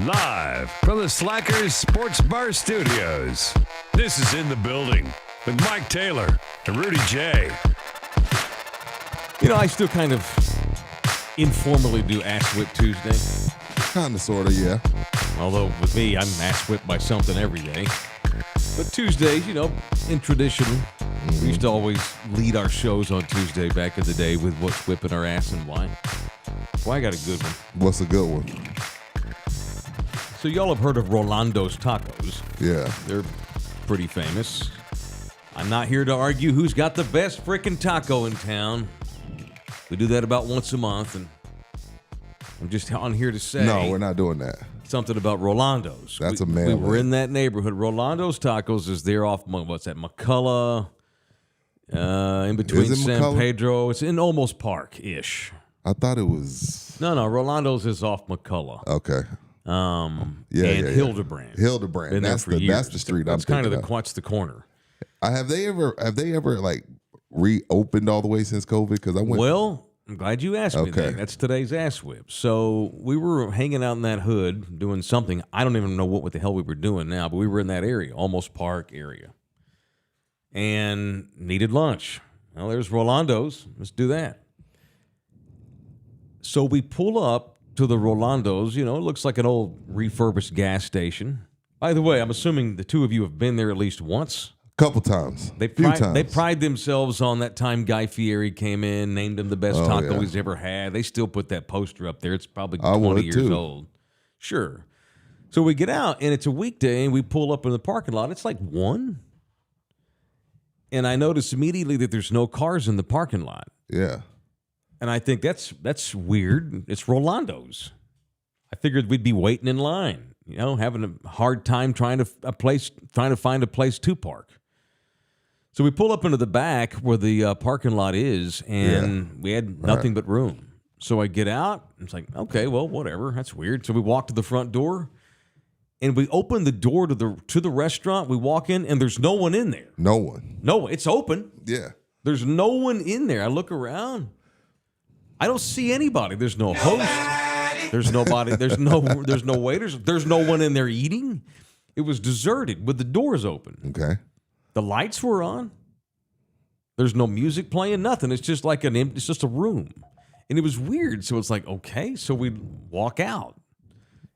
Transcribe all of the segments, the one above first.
Live from the Slackers Sports Bar Studios, this is In the Building with Mike Taylor and Rudy Jay. You know, I still kind of informally do Ass Whip Tuesday. Kind of, sort of, yeah. Although with me, I'm ass whipped by something every day. But Tuesdays, you know, in tradition, we used to always lead our shows on Tuesday back in the day with what's whipping our ass and why. Well, I got a good one. What's a good one? So y'all have heard of Rolando's Tacos. Yeah. They're pretty famous. I'm not here to argue who's got the best freaking taco in town. We do that about once a month, and I'm just on here to say... No, we're not doing that. Something about Rolando's. That's a man. We were in that neighborhood. Rolando's Tacos is there off, what's that, McCullough, in between San McCullough? Pedro. It's in almost Park-ish. I thought it was... No, Rolando's is off McCullough. Okay. Hildebrand. Hildebrand. Been That's the street That's kind of what's the corner. Have they ever like reopened all the way since COVID? Because I went. Well, I'm glad you asked me that. That's today's ass whip. So we were hanging out in that hood doing something. I don't even know what the hell we were doing now, but we were in that area, almost Park area, and needed lunch. Well, there's Rolando's. Let's do that. So we pull up to the Rolando's. You know, it looks like an old refurbished gas station. By the way, I'm assuming the two of you have been there at least once. Couple times. They pride themselves on that time Guy Fieri came in, named him the best taco he's ever had. They still put that poster up there. It's probably 20 years old. Sure. So we get out, and it's a weekday, and we pull up in the parking lot. It's like 1. And I notice immediately that there's no cars in the parking lot. Yeah. And I think that's weird. It's Rolando's. I figured we'd be waiting in line, you know, having a hard time trying to find a place to park. So we pull up into the back where the parking lot is, and we had nothing but room. So I get out. It's like, okay, well, whatever. That's weird. So we walk to the front door, and we open the door to the restaurant. We walk in, and there's no one in there. No one. No, it's open. Yeah. There's no one in there. I look around. I don't see anybody. There's no host. There's nobody. There's no waiters. There's no one in there eating. It was deserted with the doors open. Okay. The lights were on. There's no music playing, nothing. It's just like it's just a room. And it was weird. So it's like, okay, so we walk out.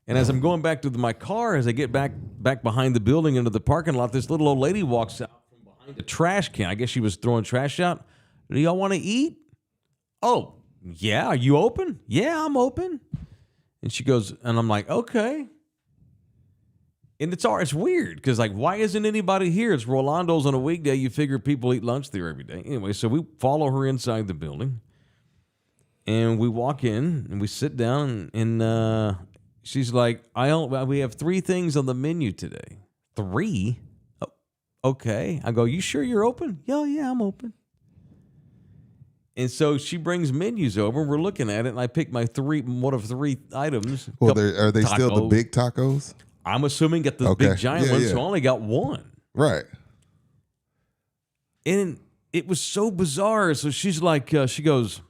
And as I'm going back to my car, as I get back behind the building into the parking lot, this little old lady walks out from behind a trash can. I guess she was throwing trash out. Do y'all want to eat? Oh, yeah. Are you open? Yeah, I'm open. And she goes, and I'm like, okay. And it's weird because, like, why isn't anybody here? It's Rolando's on a weekday. You figure people eat lunch there every day. Anyway, so we follow her inside the building. And we walk in and we sit down and she's like, we have 3 things on the menu today. 3? Oh, okay. I go, you sure you're open? Yeah, I'm open. And so she brings menus over and we're looking at it and I pick one of 3 items. Well, are they still the big tacos? I'm assuming get the big giant ones, so I only got 1. Right. And it was so bizarre. So she's like, she goes,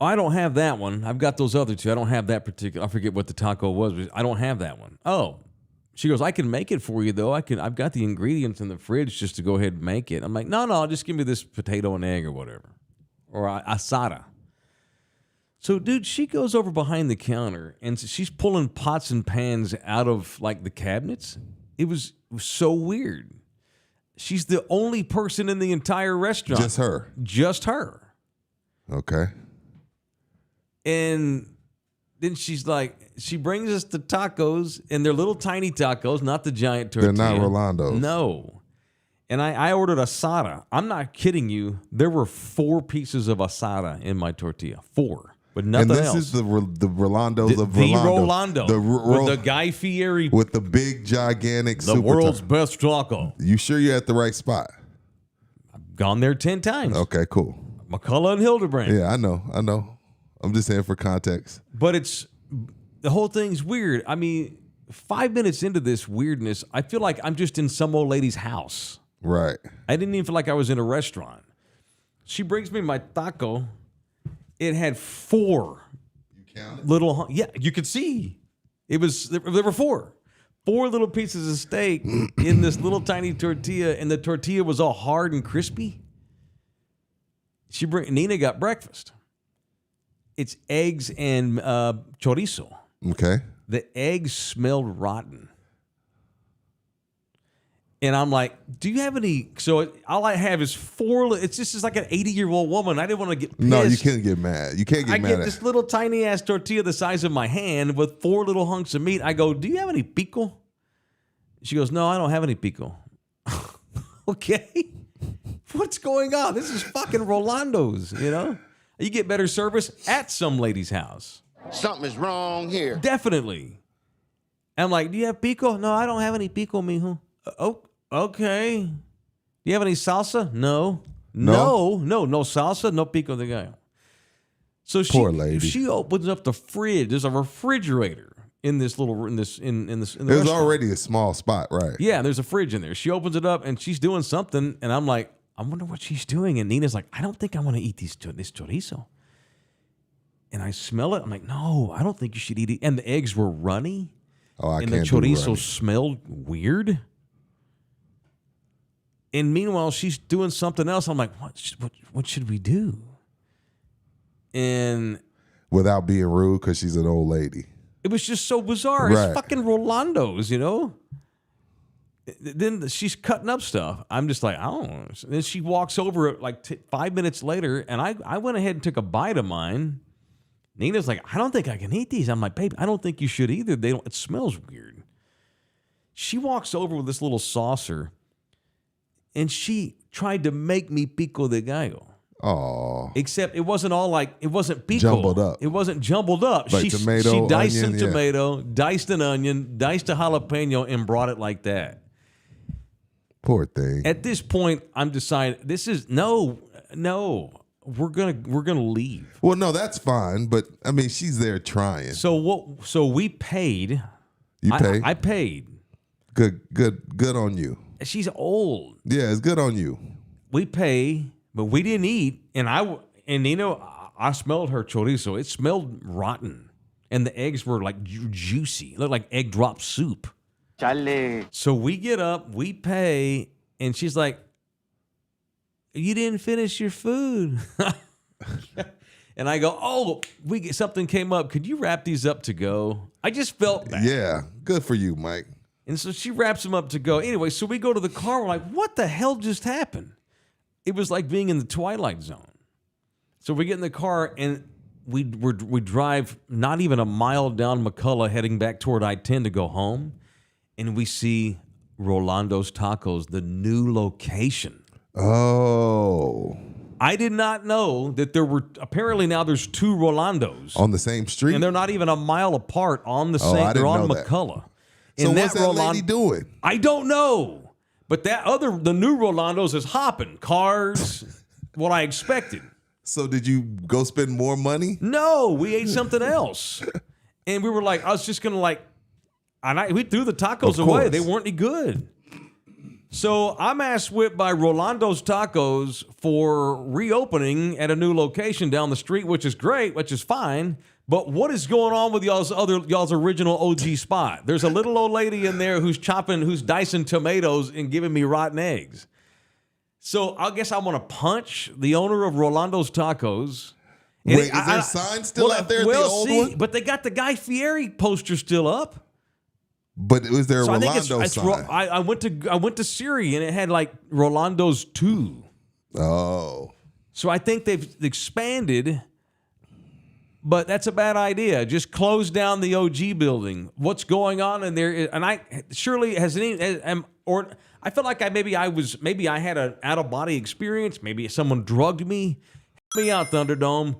I don't have that one. I've got those other 2. I don't have that particular. I forget what the taco was, but I don't have that one. Oh, she goes, I can make it for you though. I've got the ingredients in the fridge just to go ahead and make it. I'm like, no, just give me this potato and egg or whatever, or asada. So, dude, she goes over behind the counter and she's pulling pots and pans out of like the cabinets. It was so weird. She's the only person in the entire restaurant. Just her. Okay. And then she's like, she brings us the tacos, and they're little tiny tacos, not the giant tortilla. They're not Rolando's. No. And I ordered asada. I'm not kidding you. There were 4 pieces of asada in my tortilla. 4. But nothing else. And this is the Rolando's of the Rolando. Rolando. With the Guy Fieri. With the big, gigantic The world's best taco. You sure you're at the right spot? I've gone there 10 times. Okay, cool. McCullough and Hildebrand. Yeah, I know. I'm just saying for context. But the whole thing's weird. I mean, 5 minutes into this weirdness, I feel like I'm just in some old lady's house. Right. I didn't even feel like I was in a restaurant. She brings me my taco. It had 4 little, you could see. There were 4 little pieces of steak in this little tiny tortilla, and the tortilla was all hard and crispy. Nina got breakfast. It's eggs and chorizo. Okay. The eggs smelled rotten. And I'm like, do you have any? So all I have is 4. It's just like an 80-year-old woman. I didn't want to get pissed. No, you can't get mad. You can't get mad. I get this little tiny ass tortilla the size of my hand with 4 little hunks of meat. I go, do you have any pico? She goes, no, I don't have any pico. Okay. What's going on? This is fucking Rolando's, you know? You get better service at some lady's house. Something is wrong here. Definitely. I'm like, do you have pico? No, I don't have any pico, mijo. Oh, okay. Do you have any salsa? No salsa, no pico de gallo. So poor lady. She opens up the fridge. There's a refrigerator in this There's restaurant. already a small spot, right? Yeah, there's a fridge in there. She opens it up and she's doing something, and I'm like, I wonder what she's doing. And Nina's like, I don't think I want to eat this chorizo. And I smell it. I'm like, no, I don't think you should eat it. And the eggs were runny. And the chorizo smelled weird. And meanwhile, she's doing something else. I'm like, what should we do? And without being rude, because she's an old lady. It was just so bizarre. Right. It's fucking Rolando's, you know? Then she's cutting up stuff. I'm just like, I don't know. Then she walks over like 5 minutes later, and I went ahead and took a bite of mine. Nina's like, I don't think I can eat these. I'm like, babe, I don't think you should either. It smells weird. She walks over with this little saucer, and she tried to make me pico de gallo. Oh. Except it wasn't pico. Jumbled up. It wasn't jumbled up. Like she tomato, diced onion, a tomato, diced an onion, diced a jalapeno, and brought it like that. Poor thing. At this point, I'm deciding this is no. We're gonna leave. Well, no, that's fine, but I mean, she's there trying. So we paid. You paid? I paid. Good on you. She's old. Yeah, it's good on you. We pay, but we didn't eat, and I smelled her chorizo. It smelled rotten, and the eggs were like juicy. It looked like egg drop soup. Chale. So we get up, we pay, and she's like, you didn't finish your food. And I go, oh, something came up. Could you wrap these up to go? I just felt bad. Yeah, good for you, Mike. And so she wraps them up to go. Anyway, so we go to the car. We're like, what the hell just happened? It was like being in the Twilight Zone. So we get in the car, and we drive not even a mile down McCullough heading back toward I-10 to go home. and we see Rolando's Tacos, the new location. Oh. I did not know that there were, apparently now there's 2 Rolandos. On the same street? And they're not even a mile apart on the same, I didn't they're on know that. McCullough. So And what's that lady doing? I don't know. But the new Rolando's is hopping. Cars, what I expected. So did you go spend more money? No, we ate something else. And we were like, I was just going to we threw the tacos away. They weren't any good. So I'm ass whipped by Rolando's Tacos for reopening at a new location down the street, which is great, which is fine. But what is going on with y'all's original OG spot? There's a little old lady in there who's dicing tomatoes and giving me rotten eggs. So I guess I want to punch the owner of Rolando's Tacos. Wait, is there a sign still out there at the old one? But they got the Guy Fieri poster still up. But was there a So I Rolando think sign? I went to Siri and it had like Rolando's 2. Oh. So I think they've expanded, but that's a bad idea. Just close down the OG building. What's going on in there? And I surely has any or I felt like maybe I had an out of body experience. Maybe someone drugged me. Help me out, Thunderdome.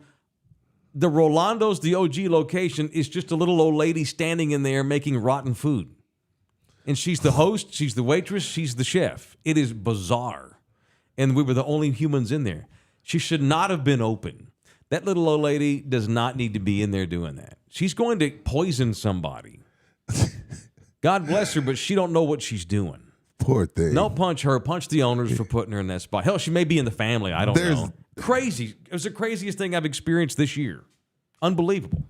The Rolando's, the OG location, is just a little old lady standing in there making rotten food. And she's the host, she's the waitress, she's the chef. It is bizarre. And we were the only humans in there. She should not have been open. That little old lady does not need to be in there doing that. She's going to poison somebody. God bless her, but she don't know what she's doing. Poor thing. No, punch her. Punch the owners for putting her in that spot. Hell, she may be in the family. I don't know. Crazy. It was the craziest thing I've experienced this year. Unbelievable.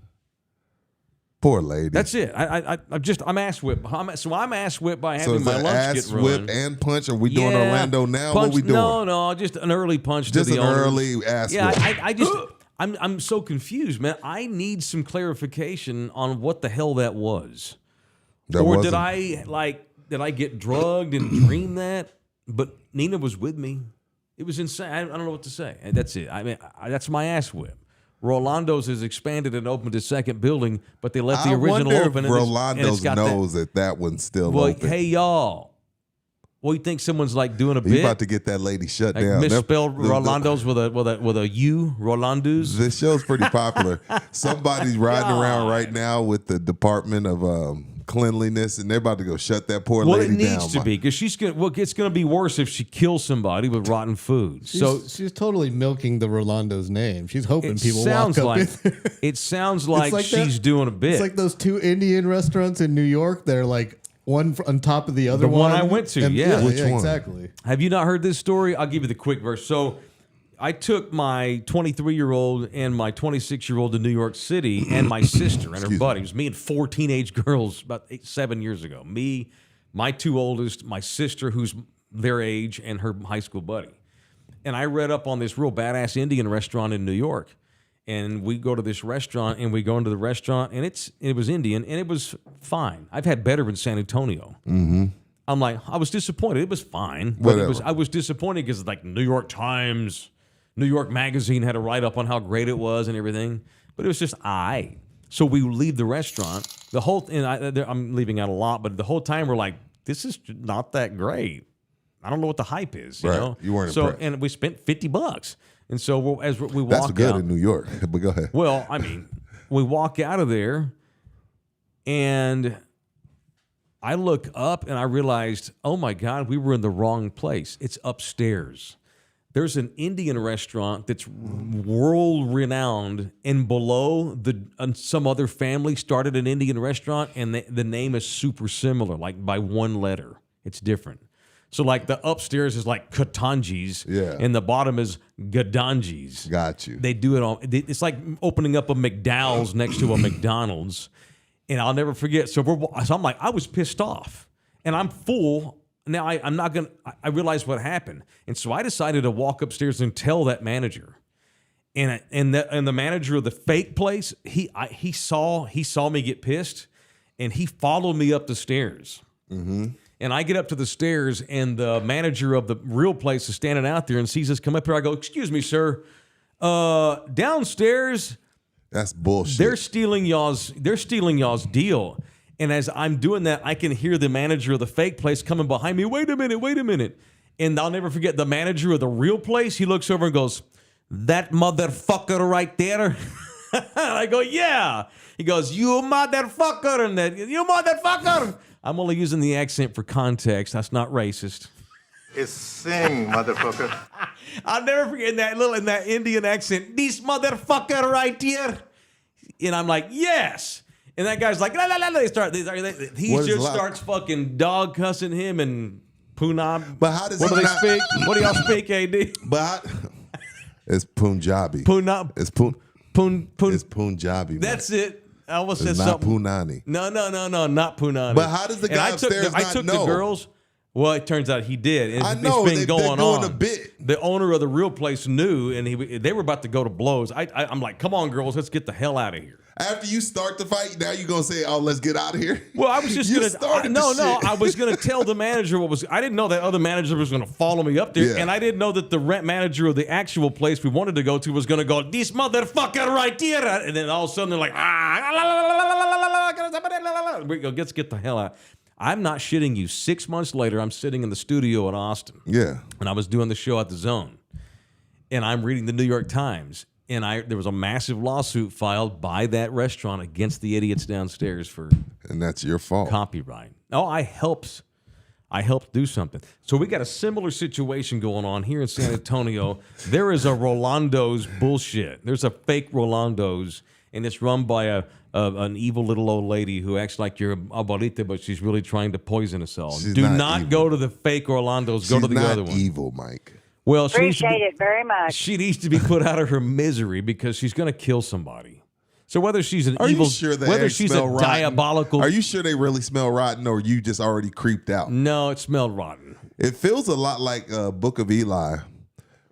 Poor lady. That's it. I'm ass whipped. So I'm ass whipped by having my lunch get ruined. Whip and punch? Are we doing Orlando now? Punch, what we doing? No, just an early punch just to the an owners. early ass yeah, whip. I'm so confused, man. I need some clarification on what the hell that was. Did I get drugged and dream that? But Nina was with me. It was insane. I don't know what to say. And that's it. I mean, that's my ass whip. Rolando's has expanded and opened a second building, but they left the original open. If Rolando's knows that one's still open. Hey, y'all. Well, you think someone's like doing a bit? You about to get that lady shut like down? Misspelled Rolando's with a U. Rolando's. This show's pretty popular. Somebody's riding around right now with the Department of Cleanliness, and they're about to go shut that poor lady down. Well, it needs to be, because it's going to be worse if she kills somebody with rotten food. She's totally milking the Rolando's name. She's hoping people walk up in there. It sounds like she's doing a bit. It's like those 2 Indian restaurants in New York. They're like one on top of the other one. The one I went to, yeah. Which one? Exactly. Have you not heard this story? I'll give you the quick verse. So I took my 23-year-old and my 26-year-old to New York City, and my sister and her buddy. It was me and 4 teenage girls about 7 years ago. Me, my 2 oldest, my sister, who's their age, and her high school buddy. And I read up on this real badass Indian restaurant in New York. And we go to this restaurant, and we go into the restaurant, and it was Indian, and it was fine. I've had better in San Antonio. Mm-hmm. I'm like, I was disappointed. It was fine, but I was disappointed because like New York Times, New York Magazine had a write-up on how great it was and everything, but it was just So we leave the restaurant. I'm leaving out a lot, but the whole time we're like, this is not that great. I don't know what the hype is, you know? You weren't impressed. And we spent $50. And so as we walk That's good out, in New York, but go ahead. Well, I mean, we walk out of there, and I look up, and I realized, oh, my God, we were in the wrong place. It's upstairs. There's an Indian restaurant that's world-renowned, and below, some other family started an Indian restaurant, and the name is super similar, like by one letter. It's different. So, like, the upstairs is like Katanji's, and the bottom is Gadanji's. Got you. They do it all. It's like opening up a McDowell's next to a McDonald's, and I'll never forget. So I'm like, I was pissed off, and I'm full. Now I'm not gonna. I realized what happened, and so I decided to walk upstairs and tell that manager, and the manager of the fake place, he saw me get pissed, and he followed me up the stairs. Mm-hmm. And I get up to the stairs, and the manager of the real place is standing out there and sees us come up here. I go, "Excuse me, sir. Downstairs, that's bullshit. They're stealing y'all's deal." And as I'm doing that, I can hear the manager of the fake place coming behind me. Wait a minute. And I'll never forget the manager of the real place. He looks over and goes, "That motherfucker right there." I go, "Yeah." He goes, "You motherfucker." And that, "You motherfucker." I'm only using the accent for context. That's not racist. It's sing, motherfucker. I'll never forget in that Indian accent, "This motherfucker right here." And I'm like, "Yes." And that guy's like, "La la la." He starts fucking dog cussing him and Punab. But how does what he do they not- speak? What do y'all speak, AD? But it's Punjabi. Punab. It's It's Punjabi. man. That's it. I almost said It's not something. Punani. No, not Punani. But how does the And guy I took upstairs I not took know? the girls. Well, it turns out he did. And I it's know, been they're going doing on. a bit. The owner of the real place knew, and they were about to go to blows. I'm like, "Come on, girls, let's get the hell out of here." After you start the fight, now you're gonna say, "Oh, let's get out of here." Well, I was just You gonna. started No, the shit. I was gonna tell the manager what was. I didn't know that other manager was gonna follow me up there, Yeah. and I didn't know that the rent manager of the actual place we wanted to go to was gonna go, "This motherfucker right here," and then all of a sudden they're like, we go, let's get the hell out. I'm not shitting you. 6 months later, I'm sitting in the studio in Austin. Yeah. And I was doing the show at the Zone, and I'm reading the New York Times, and there was a massive lawsuit filed by that restaurant against the idiots downstairs for And that's your fault. copyright. Oh, I helped do something. So we got a similar situation going on here in San Antonio. There is a Rolando's bullshit. There's a fake Rolando's, and it's run by an evil little old lady who acts like you're abuelita, but she's really trying to poison us all. She's Do not not evil. go to the fake Rolando's. Go She's to the not other one. evil, Mike. Well, she needs to Appreciate be, it very much. she needs to be put out of her misery because she's going to kill somebody. So whether she's an Are evil, you sure the whether eggs she's a smell rotten? diabolical, Are you sure they really smell rotten, or you just already creeped out? no, it smelled rotten. It feels a lot like Book of Eli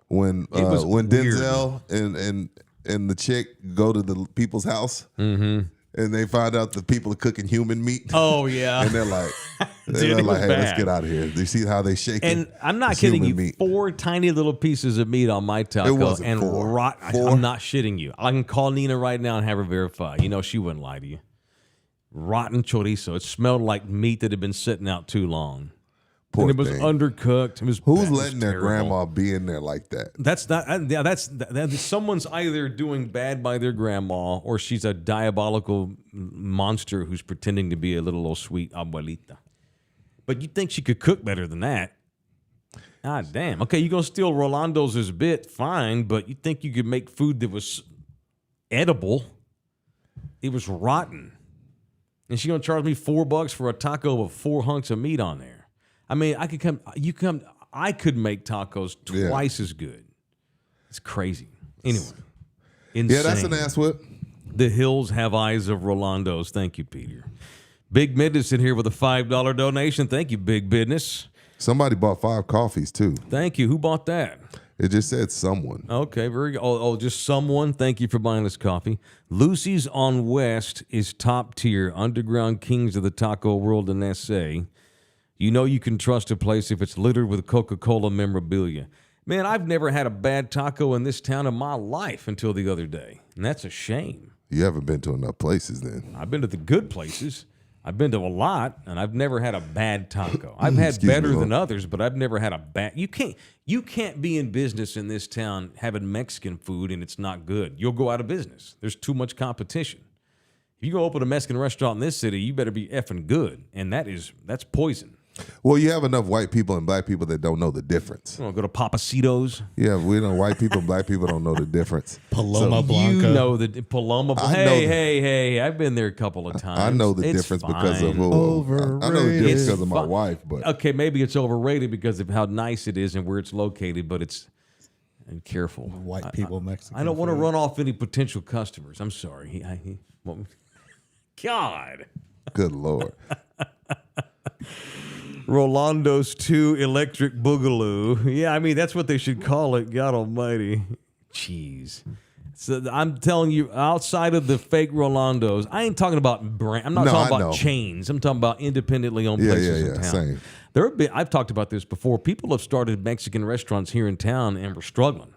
when It was when weird. Denzel and the chick go to the people's house and they find out the people are cooking human meat. Oh yeah, And they're like, Dude, they're it was like, "Hey, let's bad. get out of here." Do you see how they shake it? And I'm not It's kidding you. human meat. 4 tiny little pieces of meat on my taco. It wasn't and 4. rot. 4? I'm not shitting you. I can call Nina right now and have her verify. You know she wouldn't lie to you. Rotten chorizo. It smelled like meat that had been sitting out too long. Poor and it was thing. undercooked. It was Who's bad. It was letting their terrible. grandma be in there like that? That's not. Yeah, that's someone's either doing bad by their grandma or she's a diabolical monster who's pretending to be a little old sweet abuelita. But you think she could cook better than that? God damn. Okay, you gonna steal Rolando's bit, fine, but you think you could make food that was edible? It was rotten, and she gonna charge me $4 for a taco with 4 hunks of meat on there. I mean, I could make tacos Yeah. twice as good. It's crazy. Anyway, insane. Yeah, that's an ass whip. The hills have eyes of Rolando's. Thank you, Peter. Big Business in here with a $5 donation. Thank you, Big Business. Somebody bought 5 coffees too. Thank you. Who bought that? It just said someone. Okay, very good. Oh, just someone. Thank you for buying this coffee. Lucy's on West is top tier, underground kings of the taco world in SA. You know you can trust a place if it's littered with Coca-Cola memorabilia. Man, I've never had a bad taco in this town in my life until the other day, and that's a shame. You haven't been to enough places then. I've been to the good places. I've been to a lot, and I've never had a bad taco. I've had Excuse me, better Lord. than others, but I've never had a bad. You can't be in business in this town having Mexican food and it's not good. You'll go out of business. There's too much competition. If you go open a Mexican restaurant in this city, you better be effing good, and that's poison. Well, you have enough white people and black people that don't know the difference. You want to go to Papacitos? Yeah, we know white people and black people don't know the difference. Paloma Blanca. You know the Paloma. I know Hey! I've been there a couple of times. I know the It's difference because of fine. who. I know the difference It's because of my fine. wife, but Okay, maybe it's overrated because of how nice it is and where it's located, but it's and careful. White people, Mexican. I don't want to food. run off any potential customers. I'm sorry. God. good Lord. Rolando's 2 Electric Boogaloo. Yeah, I mean, that's what they should call it. God almighty. Jeez. So I'm telling you, outside of the fake Rolando's, I ain't talking about brand. I'm not No, talking I about know. chains. I'm talking about independently owned Yeah, places yeah, in yeah, town. same. I've talked about this before. People have started Mexican restaurants here in town and we're struggling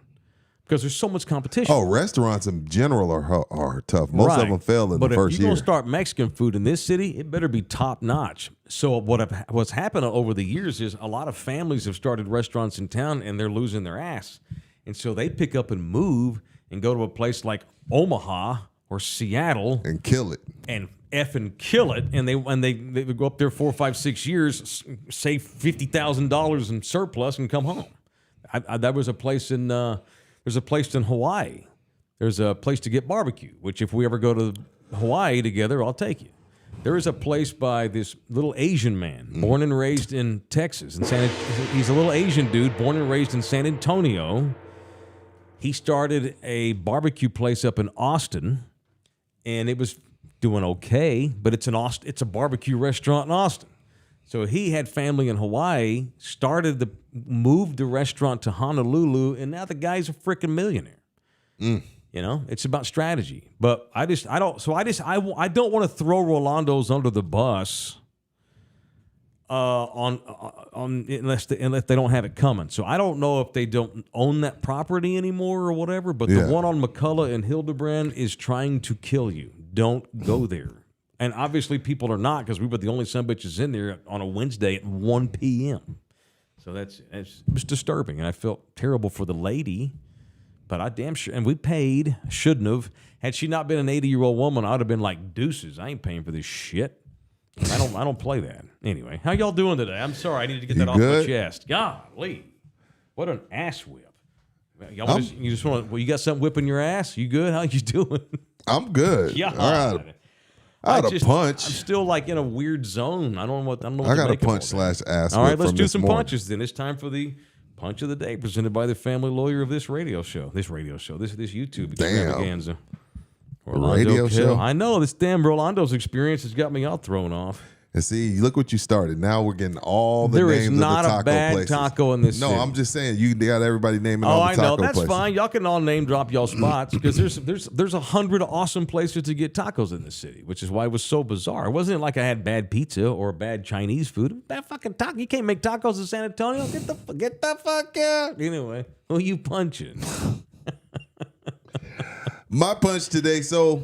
because there's so much competition. Oh, restaurants in general are tough. Most of them fail in the first But if you're year. going to start Mexican food in this city, it better be top notch. So what's happened over the years is a lot of families have started restaurants in town and they're losing their ass. And so they pick up and move and go to a place like Omaha or Seattle and kill it. and effing kill it. And they go up there 4, 5, 6 years, save $50,000 in surplus and come home. There was a place in there's a place in Hawaii. There's a place to get barbecue, which if we ever go to Hawaii together, I'll take you. There is a place by this little Asian man, born and raised in Texas. He's a little Asian dude, born and raised in San Antonio. He started a barbecue place up in Austin, and it was doing okay, but it's a barbecue restaurant in Austin. So he had family in Hawaii, moved the restaurant to Honolulu, and now the guy's a freaking millionaire. You know, it's about strategy. But I don't want to throw Rolando's under the bus unless they don't have it coming. So I don't know if they don't own that property anymore or whatever, but the one on McCullough and Hildebrand is trying to kill you. Don't go there. And obviously people are not, because we were the only sumbitches in there on a Wednesday at 1 p.m. So it was disturbing, and I felt terrible for the lady. But I damn sure, and we paid, shouldn't have. Had she not been an 80-year-old woman, I'd have been like, deuces, I ain't paying for this shit. I don't play that. Anyway, how y'all doing today? I'm sorry, I needed to get that off my chest. Golly, what an ass whip. Y'all you got something whipping your ass? You good? How you doing? I'm good. Yeah. I had a punch. I'm still like in a weird zone. I don't know what I got a punch / ass whip. All right, let's do some morning. punches then. It's time for the punch of the day, presented by the family lawyer of this radio show. This YouTube extravaganza. Radio show? I know, this damn Rolando's experience has got me all thrown off. And see, look what you started. Now we're getting all the there names is of the not taco a bad places. taco in this No, city. I'm just saying, you got everybody naming all the I taco know. That's places. fine. Y'all can all name drop y'all spots, because there's 100 awesome places to get tacos in this city, which is why it was so bizarre. It wasn't like I had bad pizza or bad Chinese food. Bad fucking taco. You can't make tacos in San Antonio. Get the fuck out. Anyway, who you punching? My punch today, so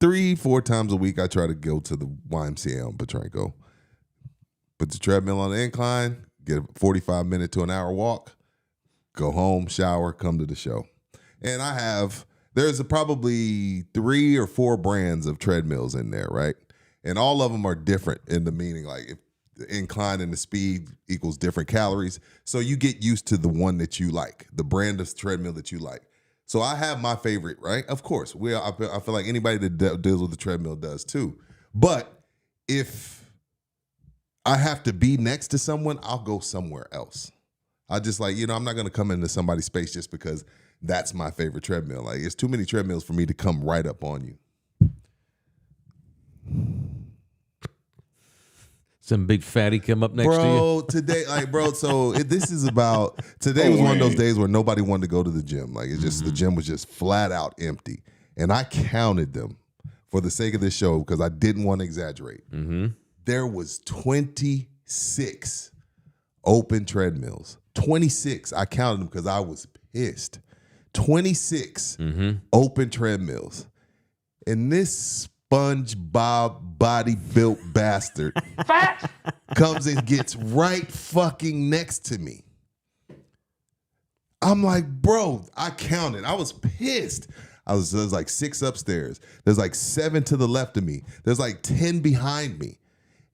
3-4 times a week I try to go to the YMCA on Petranco. Put the treadmill on the incline, get a 45-minute to an hour walk, go home, shower, come to the show. And there's probably 3 or 4 brands of treadmills in there, right? And all of them are different in the meaning, like if the incline and the speed equals different calories. So you get used to the one that you like, the brand of treadmill that you like. So I have my favorite, right? Of course, I feel like anybody that deals with the treadmill does too. But if I have to be next to someone, I'll go somewhere else. I just I'm not going to come into somebody's space just because that's my favorite treadmill. Like, it's too many treadmills for me to come right up on you. Some big fatty come up next to you? Today, today was one of those days where nobody wanted to go to the gym. Like, it's just, the gym was just flat out empty. And I counted them for the sake of this show because I didn't want to exaggerate. Mm-hmm. There was 26 open treadmills. 26. I counted them because I was pissed. 26 open treadmills. And this SpongeBob body built bastard comes and gets right fucking next to me. I'm like, bro, I counted. I was pissed. There's like 6 upstairs. There's like 7 to the left of me. There's like 10 behind me.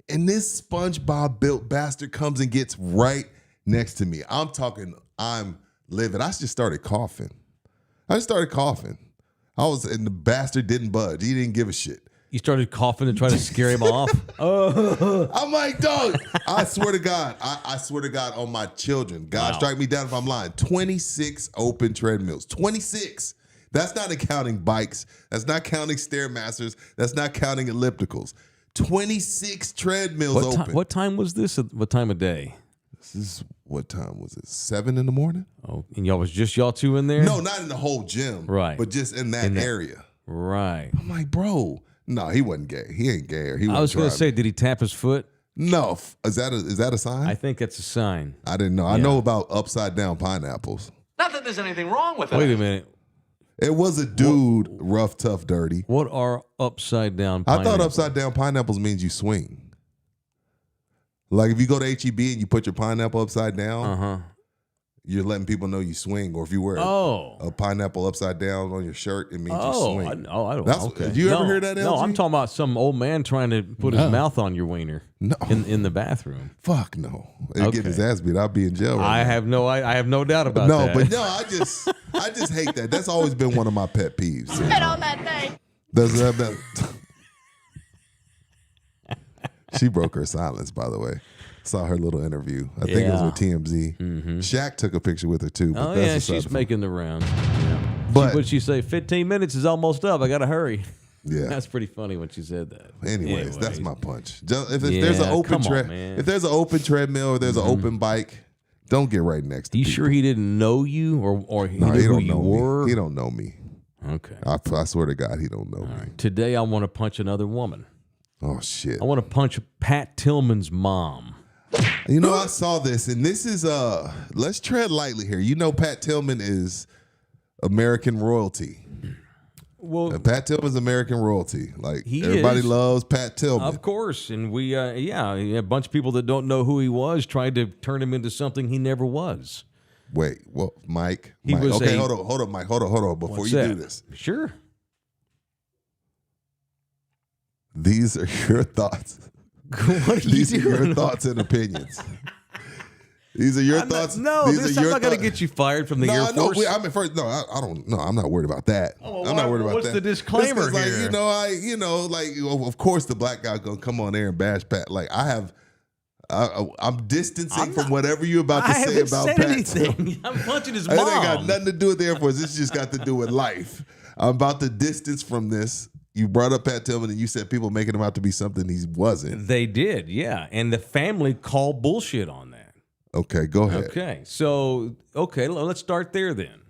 And this SpongeBob built bastard comes and gets right next to me. I'm livid. I just started coughing. And the bastard didn't budge. He didn't give a shit. You started coughing to try to scare him off? I'm like, dog, I swear to God. I swear to God on my children. God, strike me down if I'm lying. 26 open treadmills. 26. That's not counting bikes. That's not counting Stairmasters. That's not counting ellipticals. 26 treadmills open. What time was this? What time of day? This is, what time was it? 7 in the morning? Oh, and y'all was just y'all two in there? No, not in the whole gym. Right. But just in that area. Right. I'm like, bro, no, he wasn't gay. He ain't gay. I was going to say, did he tap his foot? No. Is that a sign? I think that's a sign. I didn't know. I know about upside down pineapples. Not that there's anything wrong with it. Wait a minute. It was a dude, rough, tough, dirty. What are upside down I pineapples? thought upside down pineapples means you swing. Like if you go to HEB and you put your pineapple upside down, you're letting people know you swing. Or if you wear a pineapple upside down on your shirt, it means you swing. I don't. Okay. Did you ever hear that, LG? No, I'm talking about some old man trying to put his mouth on your wiener. No. In the bathroom. Fuck no. He'd get his ass beat. I'll be in jail. Right I have no doubt about that. No, but no, I just hate that. That's always been one of my pet peeves. Spit on that thing. Does that? She broke her silence, by the way. Saw her little interview. I think it was with TMZ. Shaq took a picture with her too. But Oh yeah, she's making the rounds. Yeah. But What'd she say? 15 minutes is almost up. I gotta hurry. yeah. That's pretty funny when she said that. Anyways, that's my punch. If there's an open if there's an open treadmill or there's an open bike, don't get right next to You people. sure he didn't know you or he No, knew he who don't you know were? me. He don't know me. Okay. I swear to God, he don't know me. All right. Today I want to punch another woman. Oh shit. I want to punch Pat Tillman's mom. You know, I saw this, and this is let's tread lightly here. You know, Pat Tillman is American royalty. Well, Pat Tillman's American royalty. Like He everybody is. loves Pat Tillman. of course, and we a bunch of people that don't know who he was tried to turn him into something he never was. Wait, well, Mike. He was okay, a- hold on, Mike. Hold on. Before What's you that? do this, Sure. these are your thoughts. What are you These are your doing? thoughts and opinions. These are your thoughts. I'm not going to get you fired from the Air Force. I mean, first, no, I don't. No, I'm not worried about that. I'm not worried about what's that. the disclaimer It's 'cause, here? Of course, the black guy gonna come on there and bash Pat. Like I'm distancing from whatever you're about to I say haven't about said Pat. anything. I'm punching his It mom. ain't got nothing to do with the Air Force. This just got to do with life. I'm about to distance from this. You brought up Pat Tillman and you said people making him out to be something he wasn't. They did, yeah. And the family called bullshit on that. Okay, go ahead. Okay. So, let's start there then.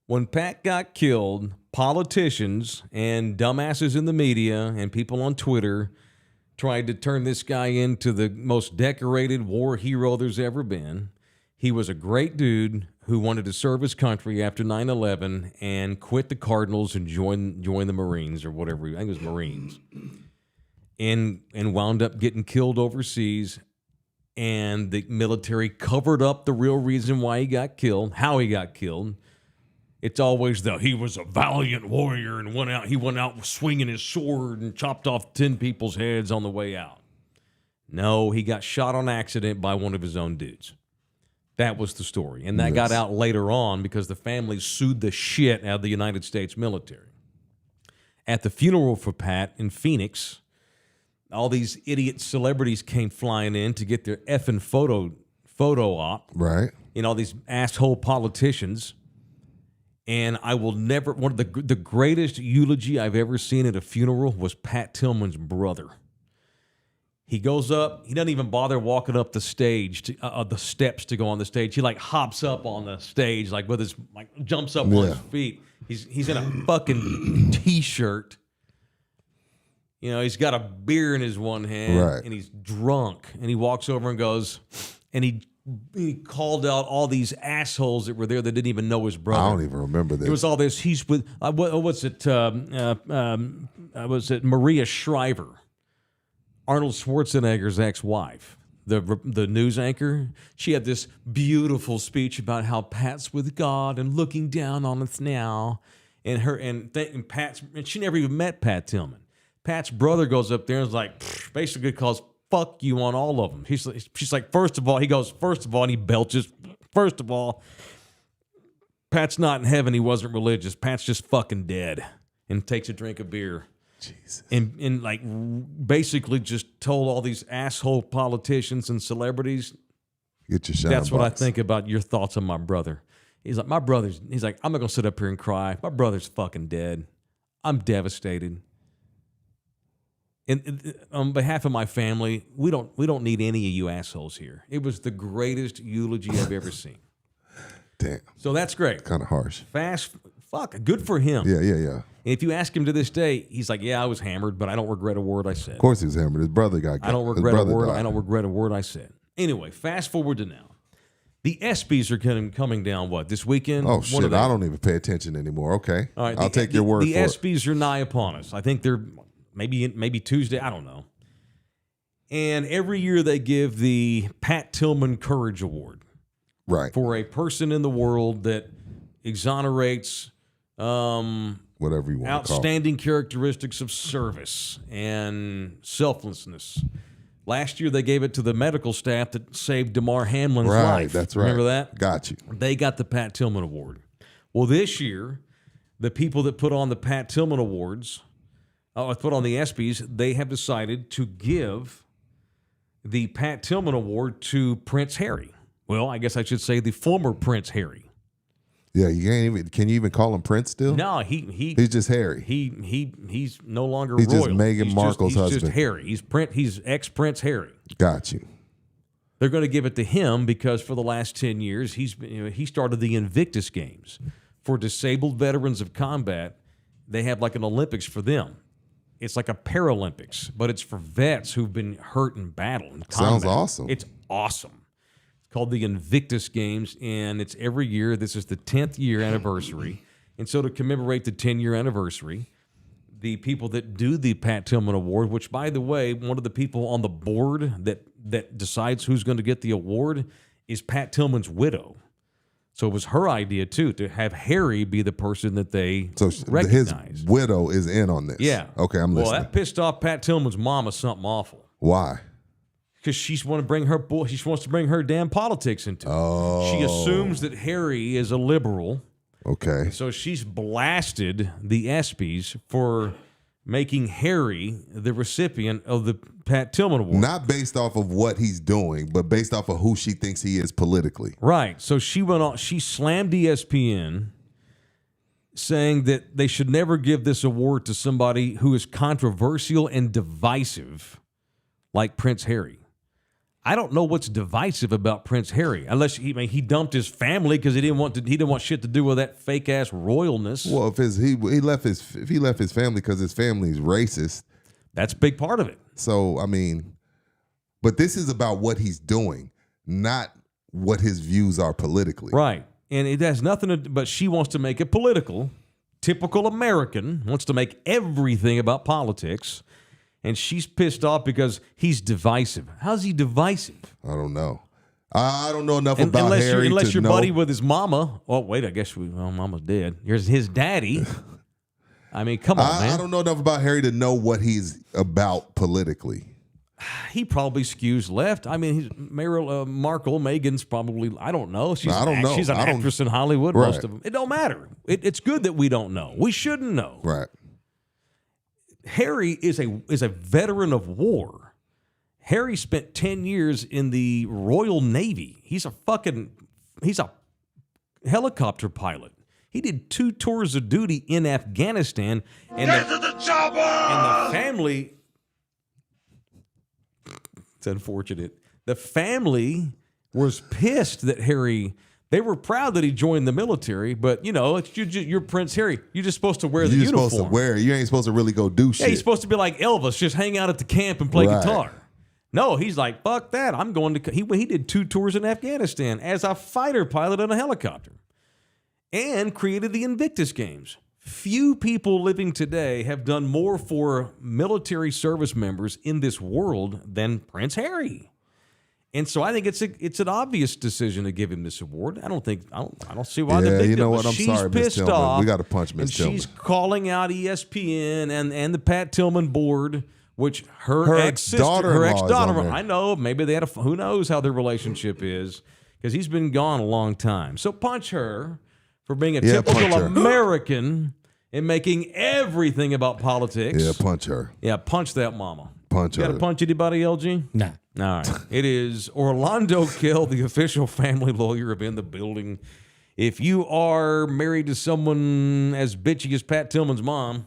When Pat got killed, politicians and dumbasses in the media and people on Twitter tried to turn this guy into the most decorated war hero there's ever been. He was a great dude who wanted to serve his country after 9/11 and quit the Cardinals and join the Marines or whatever. I think it was Marines. And wound up getting killed overseas. And the military covered up the real reason why he got killed, how he got killed. It's always he was a valiant warrior and he went out swinging his sword and chopped off 10 people's heads on the way out. No, he got shot on accident by one of his own dudes. That was the story. And that got out later on because the family sued the shit out of the United States military. At the funeral for Pat in Phoenix, all these idiot celebrities came flying in to get their effing photo op. Right. All these asshole politicians. And I will never, one of the greatest eulogy I've ever seen at a funeral was Pat Tillman's brother. He goes up. He doesn't even bother walking up the stage, the steps to go on the stage. He hops up on the stage, with his jumps up on his feet. He's in a fucking t-shirt. He's got a beer in his one hand, Right. and he's drunk. And he walks over and goes, and he called out all these assholes that were there that didn't even know his brother. I don't even remember this. It was all this. He's with what's it? Was it Maria Shriver? Arnold Schwarzenegger's ex-wife, the news anchor. She had this beautiful speech about how Pat's with God and looking down on us now, and she never even met Pat Tillman. Pat's brother goes up there and is basically calls fuck you on all of them. She's like, first of all, and he belches. First of all, Pat's not in heaven. He wasn't religious. Pat's just fucking dead, and takes a drink of beer. Jesus. And basically just told all these asshole politicians and celebrities, Get your shine that's what I box. think about your thoughts on my brother. He's like, I'm not going to sit up here and cry. My brother's fucking dead. I'm devastated. And on behalf of my family, we don't need any of you assholes here. It was the greatest eulogy I've ever seen. Damn. So that's great. Kind of harsh. Good for him. Yeah. And if you ask him to this day, he's like, yeah, I was hammered, but I don't regret a word I said. Of course he was hammered. His brother got I don't his regret a brother word. died. I don't regret a word I said. Anyway, fast forward to now. The ESPYs are coming down, this weekend? Oh, What shit. are they? I don't even pay attention anymore. Okay. All right, I'll take your word for the it. ESPYs are nigh upon us. I think they're maybe Tuesday. I don't know. And every year they give the Pat Tillman Courage Award Right. for a person in the world that exonerates Whatever you want to call it. outstanding characteristics of service and selflessness. Last year they gave it to the medical staff that saved Damar Hamlin's life. Right, that's right. Remember that? Got you. They got the Pat Tillman Award. Well, this year, the people that put on the Pat Tillman Awards, put on the ESPYs, they have decided to give the Pat Tillman Award to Prince Harry. Well, I guess I should say the former Prince Harry. Yeah, you can't even. Can you even call him Prince still? No, he's just Harry. He's no longer He's royal. just Meghan Markle's he's husband. just Harry. He's ex-Prince Harry. Got you. They're going to give it to him because for the last 10 years he started the Invictus Games for disabled veterans of combat. They have like an Olympics for them. It's like a Paralympics, but it's for vets who've been hurt in battle and combat. Sounds awesome. It's awesome. Called the Invictus Games, and it's every year. This is the 10th year anniversary. And so to commemorate the 10-year anniversary, the people that do the Pat Tillman Award, which, by the way, one of the people on the board that decides who's going to get the award is Pat Tillman's widow. So it was her idea, too, to have Harry be the person that they recognize. His widow is in on this. Yeah. Okay, I'm listening. Well, that pissed off Pat Tillman's mama something awful. Why? Because she wants to bring her damn politics into it. Oh. She assumes that Harry is a liberal. Okay. So she's blasted the ESPYs for making Harry the recipient of the Pat Tillman Award. Not based off of what he's doing, but based off of who she thinks he is politically. Right. So she went on. She slammed ESPN, saying that they should never give this award to somebody who is controversial and divisive, like Prince Harry. I don't know what's divisive about Prince Harry, unless he dumped his family because he didn't want shit to do with that fake ass royalness. Well, if he left his family because his family is racist, that's a big part of it. So I mean, but this is about what he's doing, not what his views are politically. Right, and it has nothing to. But she wants to make it political. Typical American wants to make everything about politics. And she's pissed off because he's divisive. How's he divisive? I don't know. I don't know enough about Harry unless to you're know. buddy with his mama. Oh, wait, I guess mama's dead. Here's his daddy. I mean, come on, man. I don't know enough about Harry to know what he's about politically. He probably skews left. I mean, Markle, Meghan's probably, I don't know. She's I don't know. She's an actress in Hollywood, Right. most of them. It don't matter. It's good that we don't know. We shouldn't know. Right. Harry is a veteran of war. Harry spent 10 years in the Royal Navy. He's a helicopter pilot. He did 2 tours of duty in Afghanistan. And Get to the chopper! And the family, it's unfortunate. The family was pissed that they were proud that he joined the military, but you're Prince Harry. You're just supposed to wear the uniform. You're supposed to wear it. You ain't supposed to really go do shit. Yeah, he's supposed to be like Elvis, just hang out at the camp and play guitar. No, he's like, fuck that. I'm going to. He did 2 tours in Afghanistan as a fighter pilot in a helicopter, and created the Invictus Games. Few people living today have done more for military service members in this world than Prince Harry. And so I think it's an obvious decision to give him this award. I don't see why they're big. You know what? I'm she's sorry, Miss pissed Tillman. off. We got to punch Miss Tillman. She's calling out ESPN and the Pat Tillman board, which her ex-sister, her ex-daughter. I know, maybe they had who knows how their relationship is, because he's been gone a long time. So punch her for being a typical American and making everything about politics. Yeah, punch her. Yeah, punch that mama. Punch her. You got to punch anybody, LG? Nah. All right. It is Orlando Kell, the official family lawyer of In the Building. If you are married to someone as bitchy as Pat Tillman's mom,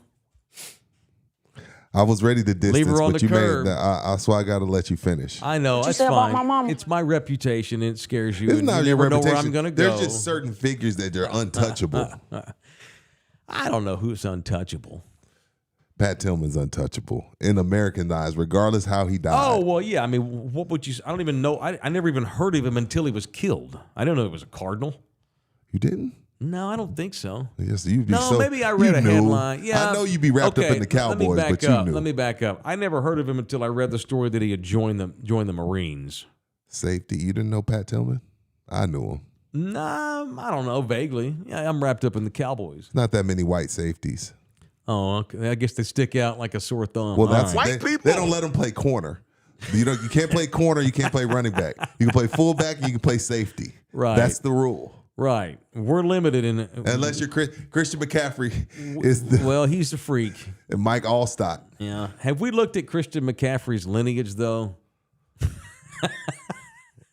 I was ready to diss leave her this, on but the you curb. made that's why I got to let you finish. I know, that's fine. It's my reputation, and it scares you. It's and not you your never know where reputation. I'm going to go. There's just certain figures that are untouchable. I don't know who's untouchable. Pat Tillman's untouchable in American eyes, regardless how he died. Oh, well, yeah. I mean, what would you – I don't even know. I never even heard of him until he was killed. I don't know he was a Cardinal. You didn't? No, I don't think so. Yes, you'd be No, maybe I read a headline. Yeah, I know you'd be wrapped up in the Cowboys, but you knew. Let me back up. I never heard of him until I read the story that he had joined the Marines. Safety. You didn't know Pat Tillman? I knew him. Nah, I don't know. Vaguely. Yeah, I'm wrapped up in the Cowboys. Not that many white safeties. Oh, okay. I guess they stick out like a sore thumb. Well, that's All right. they don't let them play corner. You can't play corner. You can't play running back. You can play fullback. You can play safety. Right. That's the rule. Right. We're limited in it. Unless you're Christian McCaffrey is the Well, he's a freak. and Mike Allstott. Yeah. Have we looked at Christian McCaffrey's lineage, though?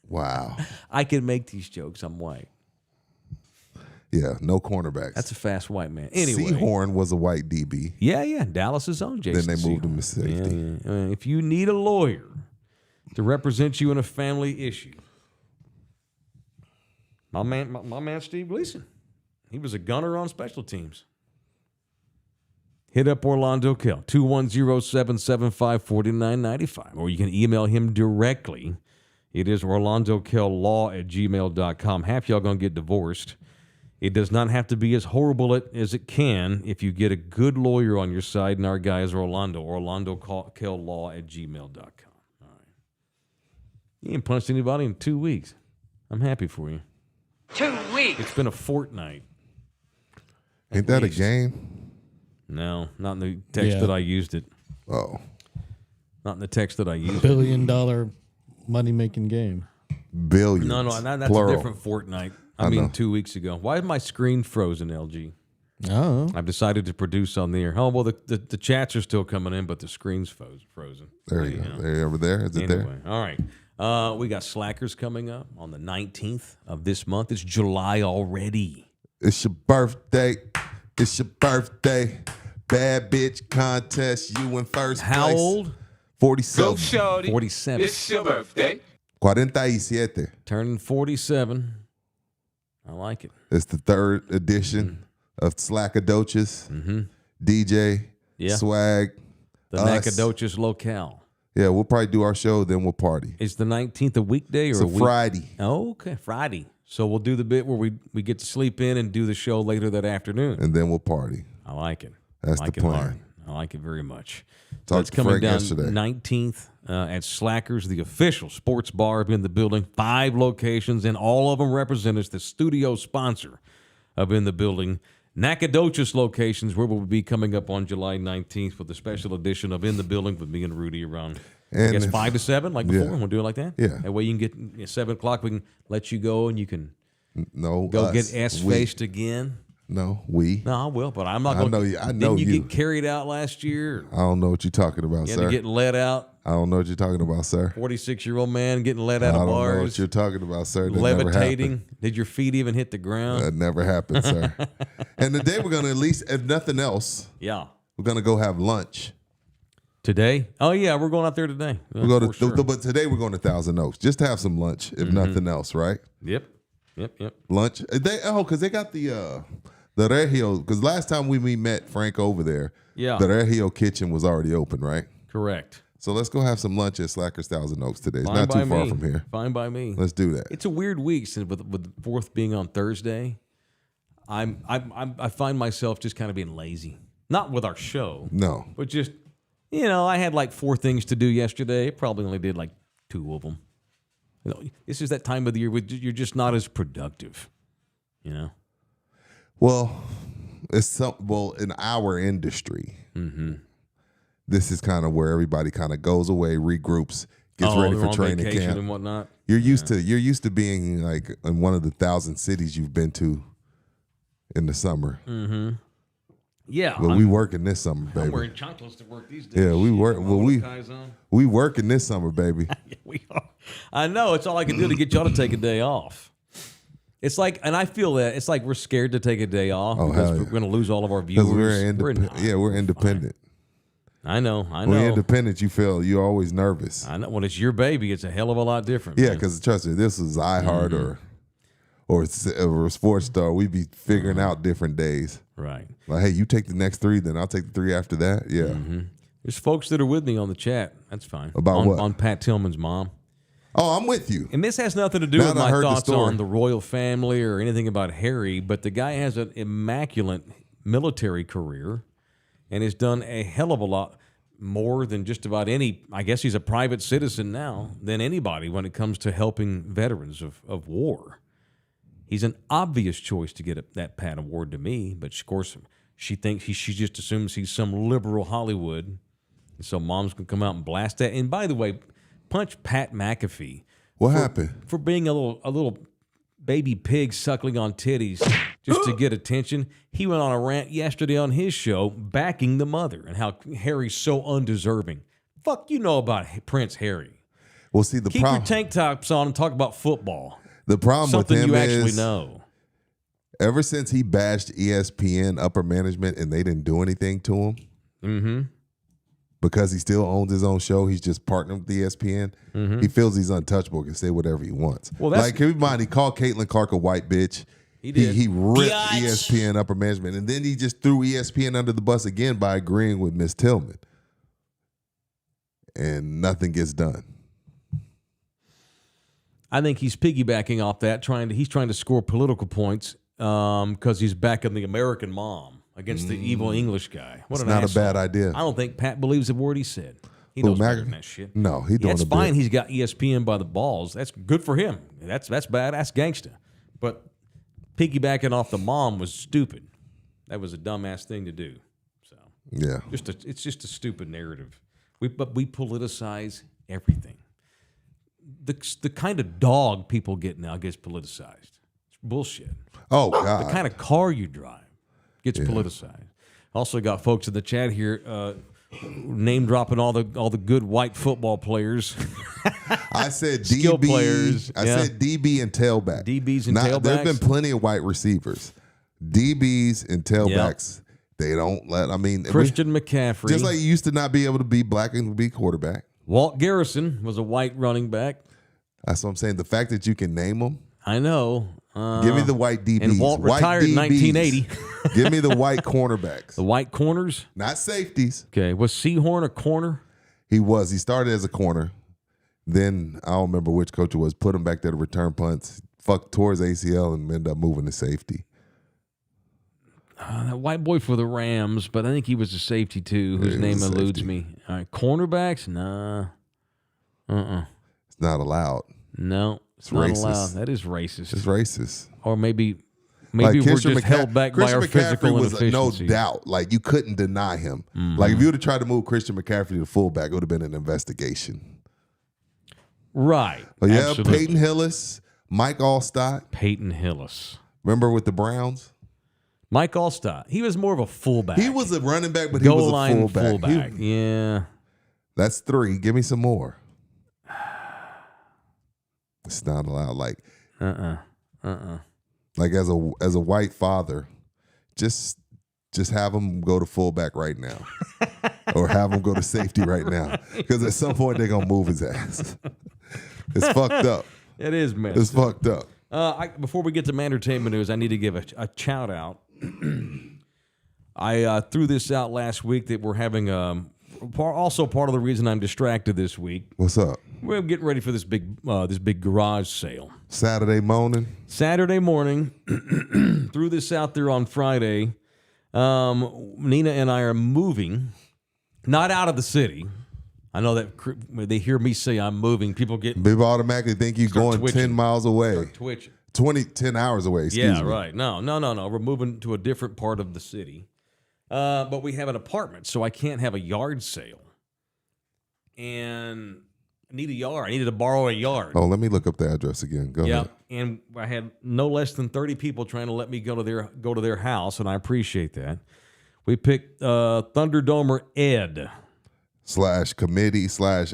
Wow. I can make these jokes. I'm white. Yeah, no cornerbacks. That's a fast white man. Anyway. Seahorn was a white DB. Yeah. Dallas's own Jason Then they moved Sehorn. him to safety. Yeah. If you need a lawyer to represent you in a family issue, my man Steve Gleason, he was a gunner on special teams. Hit up Orlando Kell, 210-775-4995, or you can email him directly. It is orlandokell.law@gmail.com. Half y'all going to get divorced. It does not have to be as horrible as it can if you get a good lawyer on your side, and our guy is orlandokell.law@gmail.com. All right. You ain't punched anybody in 2 weeks. I'm happy for you. 2 weeks. It's been a fortnight. Ain't that a game? No, not in the text Yeah. that I used it. Oh, Not in the text that I used it. $1 billion money-making game. billions. No, that's plural. a different fortnight. I mean, know. 2 weeks ago. Why is my screen frozen, LG? Oh, I've decided to produce on the air. Oh, well, the chats are still coming in, but the screen's frozen. There you go. There, over there. Is it Anyway, all right. We got Slackers coming up on the 19th of this month. It's July already. It's your birthday. It's your birthday. Bad bitch contest. You in first How place. old? 47. Shorty. 47. It's your birthday. 47. Turning 47. I like it. It's the third edition of Slackadoches. DJ, Yeah. Swag, The us. Nacogdoches Locale. Yeah, we'll probably do our show, then we'll party. Is the 19th a weekday or It's a a week? Friday. Oh, okay, Friday. So we'll do the bit where we get to sleep in and do the show later that afternoon. And then we'll party. I like it. That's I like the it plan. hard. I like it very much. Talked That's to coming Frank down yesterday. 19th at Slackers, the official sports bar in the building. 5 locations, and all of them represent us, the studio sponsor of In the Building. Nacogdoches locations, where we'll be coming up on July 19th with the special edition of In the Building with me and Rudy around, I And guess, if- 5 to 7, like before. Yeah. We'll do it like that? Yeah. That way you can get 7 o'clock, we can let you go, and you can No, go us. get We. ass-faced again. No, we. No, I will, but I'm not I going know to. you- I know Didn't you you. get carried out last year? I don't know what you're talking about, You had to sir. get let out. I don't know what you're talking about, sir. 46-year-old man getting let I out of don't know what bars, you're talking about, sir. That never levitating. happened. Did your feet even hit the ground? That never happened, sir. And today we're going to, at least, if nothing else, Yeah. we're going to go have lunch. Today? Oh, yeah, we're going out there today. Yeah, We're going for sure. but today we're going to Thousand Oaks just to have some lunch, if nothing else, right? Yep. Lunch. Because they got the Regio. Because last time we met Frank over there, Yeah. the Regio kitchen was already open, right? Correct. So let's go have some lunch at Slackers Thousand Oaks today. It's Fine not by too far me. from here. Fine by me. Let's do that. It's a weird week since with the 4th being on Thursday. I find myself just kind of being lazy. Not with our show, No. but just, I had like 4 things to do yesterday. Probably only did like 2 of them. This is that time of the year where you're just not as productive. Well, in our industry, this is kind of where everybody kind of goes away, regroups, gets ready they're for on training vacation camp. and whatnot. You're used to being like in one of the 1,000 cities you've been to in the summer. Yeah, But we working this summer, I'm baby. wearing chanclas to work these days. Yeah, we work. Well, Kaizen. we working this summer, baby. Yeah, we are. I know. It's all I can do to get y'all to take a day off. It's like, and I feel that it's like we're scared to take a day off because hell yeah. we're going to lose all of our viewers. Because we're independent. We're We're independent. I know. When you're independent, you're always nervous. I know. When it's your baby, it's a hell of a lot different. Yeah, man. because trust me, this is iHeart or Sports Star. We be figuring out different days. Right. Like, hey, you take the next 3, then I'll take the 3 after that. Yeah. Mm-hmm. There's folks that are with me on the chat. That's fine. About what? On Pat Tillman's mom. Oh, I'm with you. And this has nothing to do Now with that I my heard the thoughts story. on the royal family or anything about Harry, but the guy has an immaculate military career and has done a hell of a lot more than just about any, I guess he's a private citizen now, than anybody when it comes to helping veterans of war. He's an obvious choice to get that Pat Award to me, but of course she thinks she just assumes he's some liberal Hollywood. And so mom's going to come out and blast that. And by the way, punch Pat McAfee. What happened? For being a little baby pig suckling on titties just to get attention. He went on a rant yesterday on his show backing the mother and how Harry's so undeserving. Fuck you know about Prince Harry. Well, see, the Keep problem. your tank tops on and talk about football. The problem Something with him you actually is, know. ever since he bashed ESPN upper management and they didn't do anything to him, Mm-hmm. because he still owns his own show, he's just partnered with ESPN. He feels he's untouchable, can say whatever he wants. Well, that's- like, keep in mind, he called Caitlin Clark a white bitch. He did. He ripped Biatch. ESPN upper management, and then he just threw ESPN under the bus again by agreeing with Miss Tillman. And nothing gets done. I think he's piggybacking off that, he's trying to score political points because he's backing the American mom against the evil English guy. What It's an not asshole. a bad idea. I don't think Pat believes a word he said. He Who, knows better Mac- than that shit. No, he doing That's a fine. bit. He's got ESPN by the balls. That's good for him. That's badass gangsta. But piggybacking off the mom was stupid. That was a dumbass thing to do. So Yeah. it's just a stupid narrative. But we politicize everything. The kind of dog people get now gets politicized. It's bullshit. Oh, The God. kind of car you drive gets politicized. Also got folks in the chat here name dropping all the good white football players. I said Skill DB. players, I yeah. said DB and tailback. DBs and There's tailbacks? been plenty of white receivers. DBs and tailbacks, they don't let, Christian McCaffrey. just like you used to not be able to be black and be quarterback. Walt Garrison was a white running back. That's what I'm saying. The fact that you can name them. I know. Give me the white DBs. And Walt White retired in DBs. 1980. Give me the white cornerbacks. The white corners. Not safeties. Okay. Was Seahorn a corner? He was. He started as a corner. Then, I don't remember which coach it was, put him back there to return punts, tore his ACL, and ended up moving to safety. That white boy for the Rams, but I think he was a safety too, whose he name was a eludes safety. me. All right. Cornerbacks? Nah. It's not allowed. No. It's not racist. allowed. That is racist. It's racist. Or maybe Like we're Christian just held back by Christian our McCaffrey physical was no inefficiencies. doubt. Like, you couldn't deny him. Like, if you would have tried to move Christian McCaffrey to fullback, it would have been an investigation. Right. But yeah, Absolutely. Peyton Hillis, Mike Allstott. Peyton Hillis. Remember with the Browns? Mike Allstott. He was more of a fullback. He was a running back, but he goal was a line fullback. Yeah. That's 3. Give me some more. It's not allowed. Like, like as a white father, just have him go to fullback right now, or have him go to safety right now, because at some point they're gonna move his ass. It's fucked up. It is messed It's fucked up. Before we get to my entertainment news, I need to give a shout out. I threw this out last week that we're having also part of the reason I'm distracted this week. What's up? We're getting ready for this big garage sale. Saturday morning. Saturday morning, threw this out there on Friday. Nina and I are moving, not out of the city. I know that when they hear me say I'm moving, people get People automatically think you're Start going twitching. 10 miles away. twitching. 10 hours away, excuse me. Right. No. We're moving to a different part of the city. But we have an apartment, so I can't have a yard sale. And I need a yard. I needed to borrow a yard. Oh, let me look up the address again. Go Yeah, ahead. and I had no less than 30 people trying to let me go to their house, and I appreciate that. We picked Thunderdomer Ed. /committee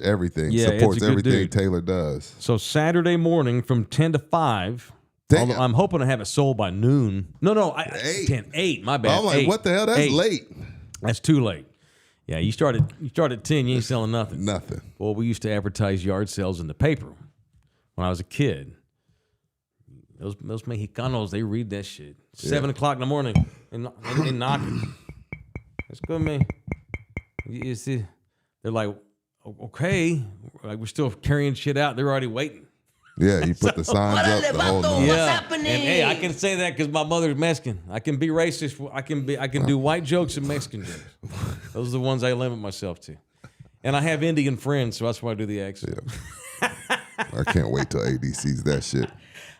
/everything. Yeah, Ed's a Supports good everything dude. Taylor does. So Saturday morning from 10 to 5. Damn. Although I'm hoping to have it sold by noon. No, 8. My bad. I'm like, 8. what the hell? That's 8. late. That's too late. Yeah, you start at 10, you ain't selling nothing. Nothing. Well, we used to advertise yard sales in the paper when I was a kid. Those Mexicanos, they read that shit. 7 o'clock in the morning and knocking. That's good, man. You see, they're like, okay, like we're still carrying shit out. They're already waiting. Yeah, you put the signs up. The whole night. Yeah, and hey, I can say that because my mother's Mexican. I can be racist. I can do white jokes and Mexican jokes. Those are the ones I limit myself to. And I have Indian friends, so that's why I do the accent. Yeah. I can't wait till AD sees that shit.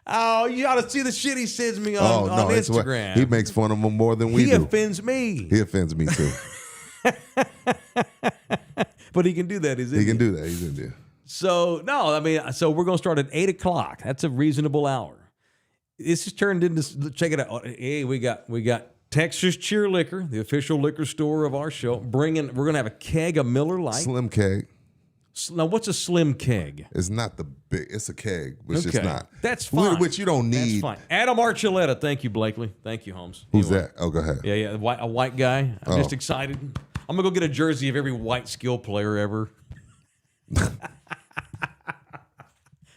Oh, you ought to see the shit he sends me on Instagram. He makes fun of them more than we do. He offends me. He offends me too. But he can do that. He can do that. He's in there. So, no, I mean, so we're going to start at 8 o'clock. That's a reasonable hour. This has turned into, check it out. Hey, we got Texas Cheer Liquor, the official liquor store of our show. We're going to have a keg of Miller Lite. Slim keg. Now, what's a slim keg? It's not the big. It's a keg, which is not. That's fine. Which you don't need. That's fine. Adam Archuleta. Thank you, Blakely. Thank you, Holmes. Who's Anyway. that? Oh, go ahead. Yeah, a white guy. I'm just excited. I'm going to go get a jersey of every white skill player ever.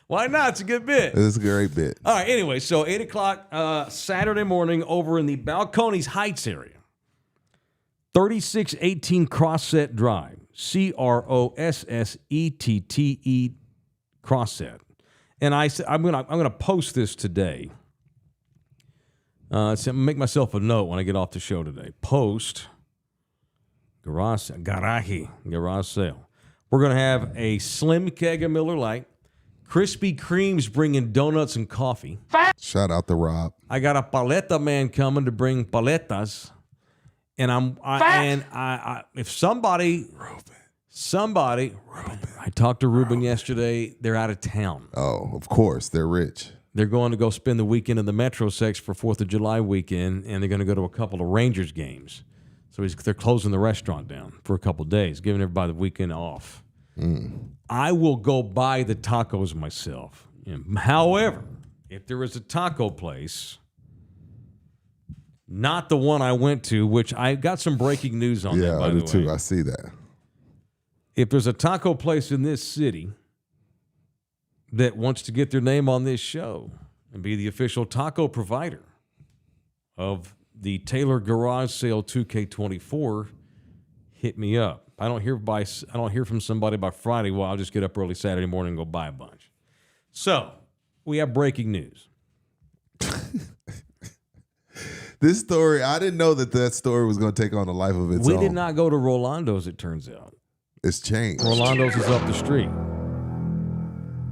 Why not? It's a good bit. It's a great bit. All right, anyway, so 8 o'clock Saturday morning over in the Balcones Heights area. 3618 Crosset Drive. Crossettee Crosset. And I'm gonna post this today. So make myself a note when I get off the show today. Post garage sale. We're gonna have a slim keg of Miller Lite. Krispy Kreme's bringing donuts and coffee. Shout out to Rob. I got a paleta man coming to bring paletas. And if somebody, I talked to Ruben yesterday. They're out of town. Oh, of course, they're rich. They're going to go spend the weekend in the Metro Sex for 4th of July weekend, and they're going to go to a couple of Rangers games. So they're closing the restaurant down for a couple of days, giving everybody the weekend off. I will go buy the tacos myself. However, if there is a taco place, not the one I went to, which I got some breaking news on that, by the way. I do too. I see that. If there's a taco place in this city that wants to get their name on this show and be the official taco provider of the Taylor Garage Sale 2K24, hit me up. I don't hear from somebody by Friday. Well, I'll just get up early Saturday morning and go buy a bunch. So we have breaking news. This story, I didn't know that story was going to take on a life of its own. We did not go to Rolando's, it turns out. It's changed. Rolando's is up the street.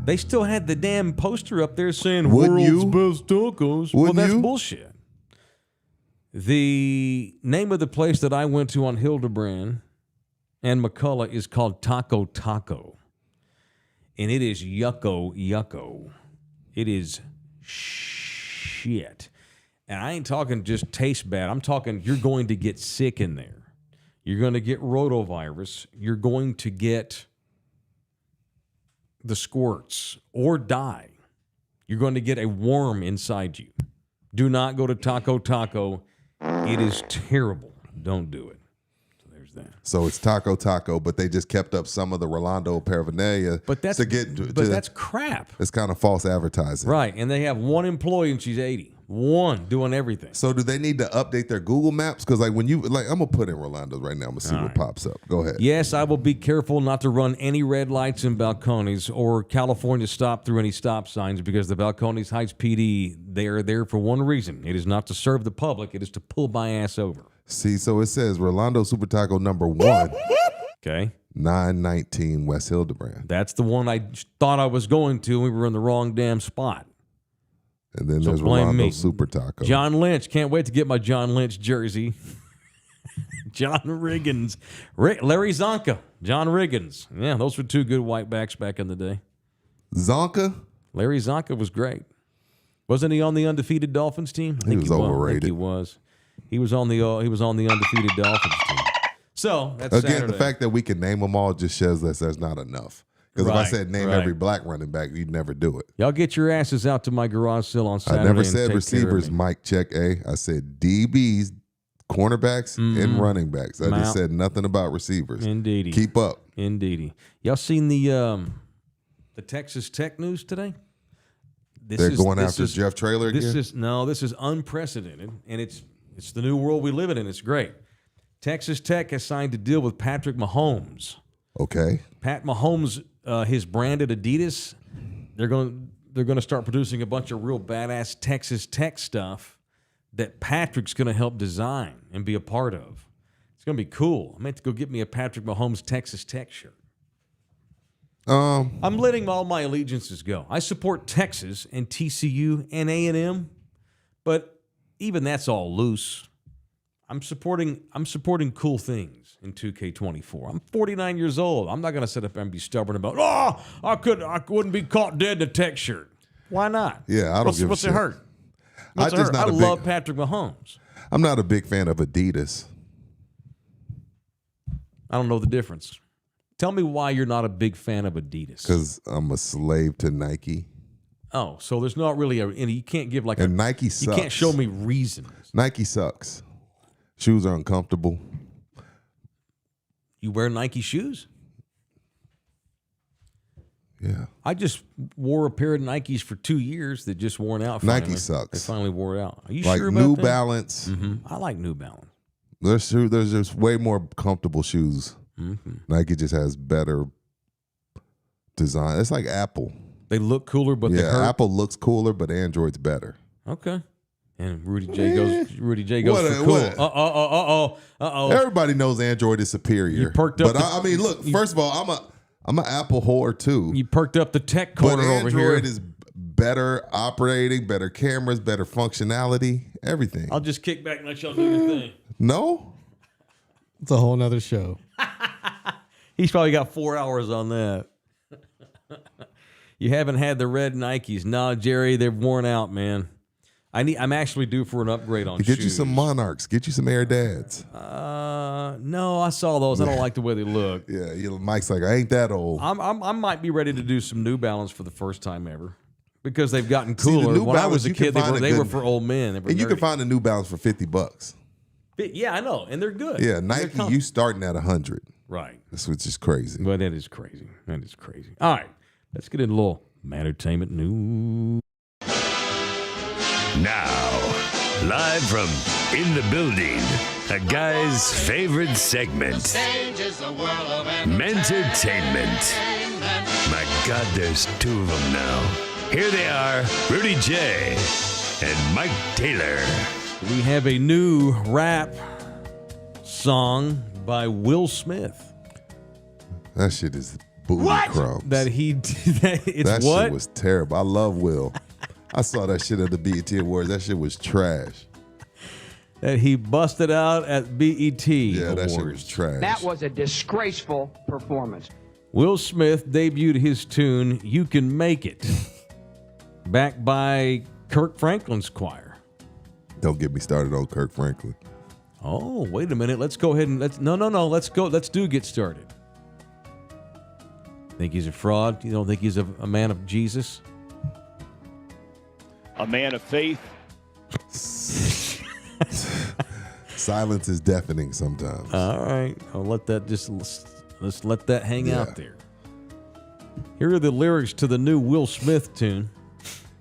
They still had the damn poster up there saying Wouldn't world's you? best tacos. Wouldn't Well, that's you? bullshit. The name of the place that I went to on Hildebrand and McCullough is called Taco Taco. And it is yucko. It is shit. And I ain't talking just taste bad. I'm talking you're going to get sick in there. You're going to get rotavirus. You're going to get the squirts or die. You're going to get a worm inside you. Do not go to Taco Taco. It is terrible. Don't do it. So there's that. So it's Taco Taco, but they just kept up some of the Rolando paraphernalia. But that's that's crap. It's kind of false advertising. Right. And they have one employee and she's 80. One doing everything. So do they need to update their Google Maps? Because I'm gonna put in Rolando's right now. I'm gonna see what pops up. Go ahead. Yes, I will be careful not to run any red lights in Balcones or California stop through any stop signs because the Balcones Heights PD, they are there for one reason. It is not to serve the public. It is to pull my ass over. See, so it says Rolando Super Taco number 1. Okay. 919 West Hildebrand. That's the one I thought I was going to. We were in the wrong damn spot. And then So there's blame Rolando me. Super Taco. John Lynch. Can't wait to get my John Lynch jersey. John Riggins. Larry Zonka. John Riggins. Yeah, those were two good white backs back in the day. Zonka? Larry Zonka was great. Wasn't he on the undefeated Dolphins team? I He think was overrated. I think he was. He was on the undefeated Dolphins team. So that's Again, Saturday. the fact that we can name them all just shows that there's not enough. Because if I Right, said name right. every black running back, you'd never do it. Y'all get your asses out to my garage sale on Saturday. I never and said take receivers, care of me. Mike, check A. I said DBs, cornerbacks, and running backs. I just said nothing about receivers. Indeedy. Keep up. Indeedy. Y'all seen the Texas Tech news today? They're going after Jeff Traylor again? This is unprecedented, and it's the new world we live in. It's great. Texas Tech has signed a deal with Patrick Mahomes. Okay. Pat Mahomes, his branded Adidas, they're going to start producing a bunch of real badass Texas Tech stuff that Patrick's going to help design and be a part of. It's going to be cool. I meant to go get me a Patrick Mahomes Texas Tech shirt. I'm letting all my allegiances go. I support Texas and TCU and A&M, but even that's all loose. I'm supporting cool things in 2K24. I'm 49 years old. I'm not going to sit up there and be stubborn about, I wouldn't be caught dead in a Tech shirt. Why not? Yeah, I don't give a what's shit. It hurt? What's it hurt? I love Patrick Mahomes. I'm not a big fan of Adidas. I don't know the difference. Tell me why you're not a big fan of Adidas. Because I'm a slave to Nike. Oh, so there's not really you can't give like and Nike sucks. You can't show me reasons. Nike sucks. Shoes are uncomfortable. You wear Nike shoes? Yeah. I just wore a pair of Nikes for 2 years that just worn out. Finally. Nike sucks. They finally wore out. Are you like sure about New that? Balance. Mm-hmm. I like New Balance. There's just way more comfortable shoes. Mm-hmm. Nike just has better design. It's like Apple. They look cooler, but they hurt. Apple looks cooler, but Android's better. Okay. And Rudy J goes for cool. Everybody knows Android is superior. You perked up. But I mean, look. First of all, I'm an Apple whore too. You perked up the tech corner over here. Android is better operating, better cameras, better functionality, everything. I'll just kick back and let y'all do your thing. No, it's a whole nother show. He's probably got 4 hours on that. You haven't had the red Nikes. No, Jerry, they've worn out, man. I'm actually due for an upgrade on shoes. Get you some Monarchs. Get you some Air Dads. No, I saw those. I don't like the way they look. Yeah, Mike's like, I ain't that old. I might be ready to do some New Balance for the first time ever because they've gotten cooler. When I was a kid, they were for old men. And you can find a New Balance for $50. Yeah, I know, and they're good. Yeah, Nike, you starting at 100. Right. That's which is crazy. Well, that is crazy. That is crazy. All right, let's get into a little entertainment news. Now, live from In the Building, a guy's favorite segment, Mentertainment. My God, there's two of them now. Here they are, Rudy Jay and Mike Taylor. We have a new rap song by Will Smith. That shit is booty crumbs. That shit was terrible. I love Will. I saw that shit at the BET Awards. That shit was trash. That he busted out at BET Yeah, Awards. that shit was trash. That was a disgraceful performance. Will Smith debuted his tune, You Can Make It, backed by Kirk Franklin's choir. Don't get me started on Kirk Franklin. Oh, wait a minute. Let's go ahead and let's go. Let's get started. Think he's a fraud? You don't think he's a man of Jesus? A man of faith. Silence is deafening sometimes. All right. I'll let that let's let that hang out there. Here are the lyrics to the new Will Smith tune.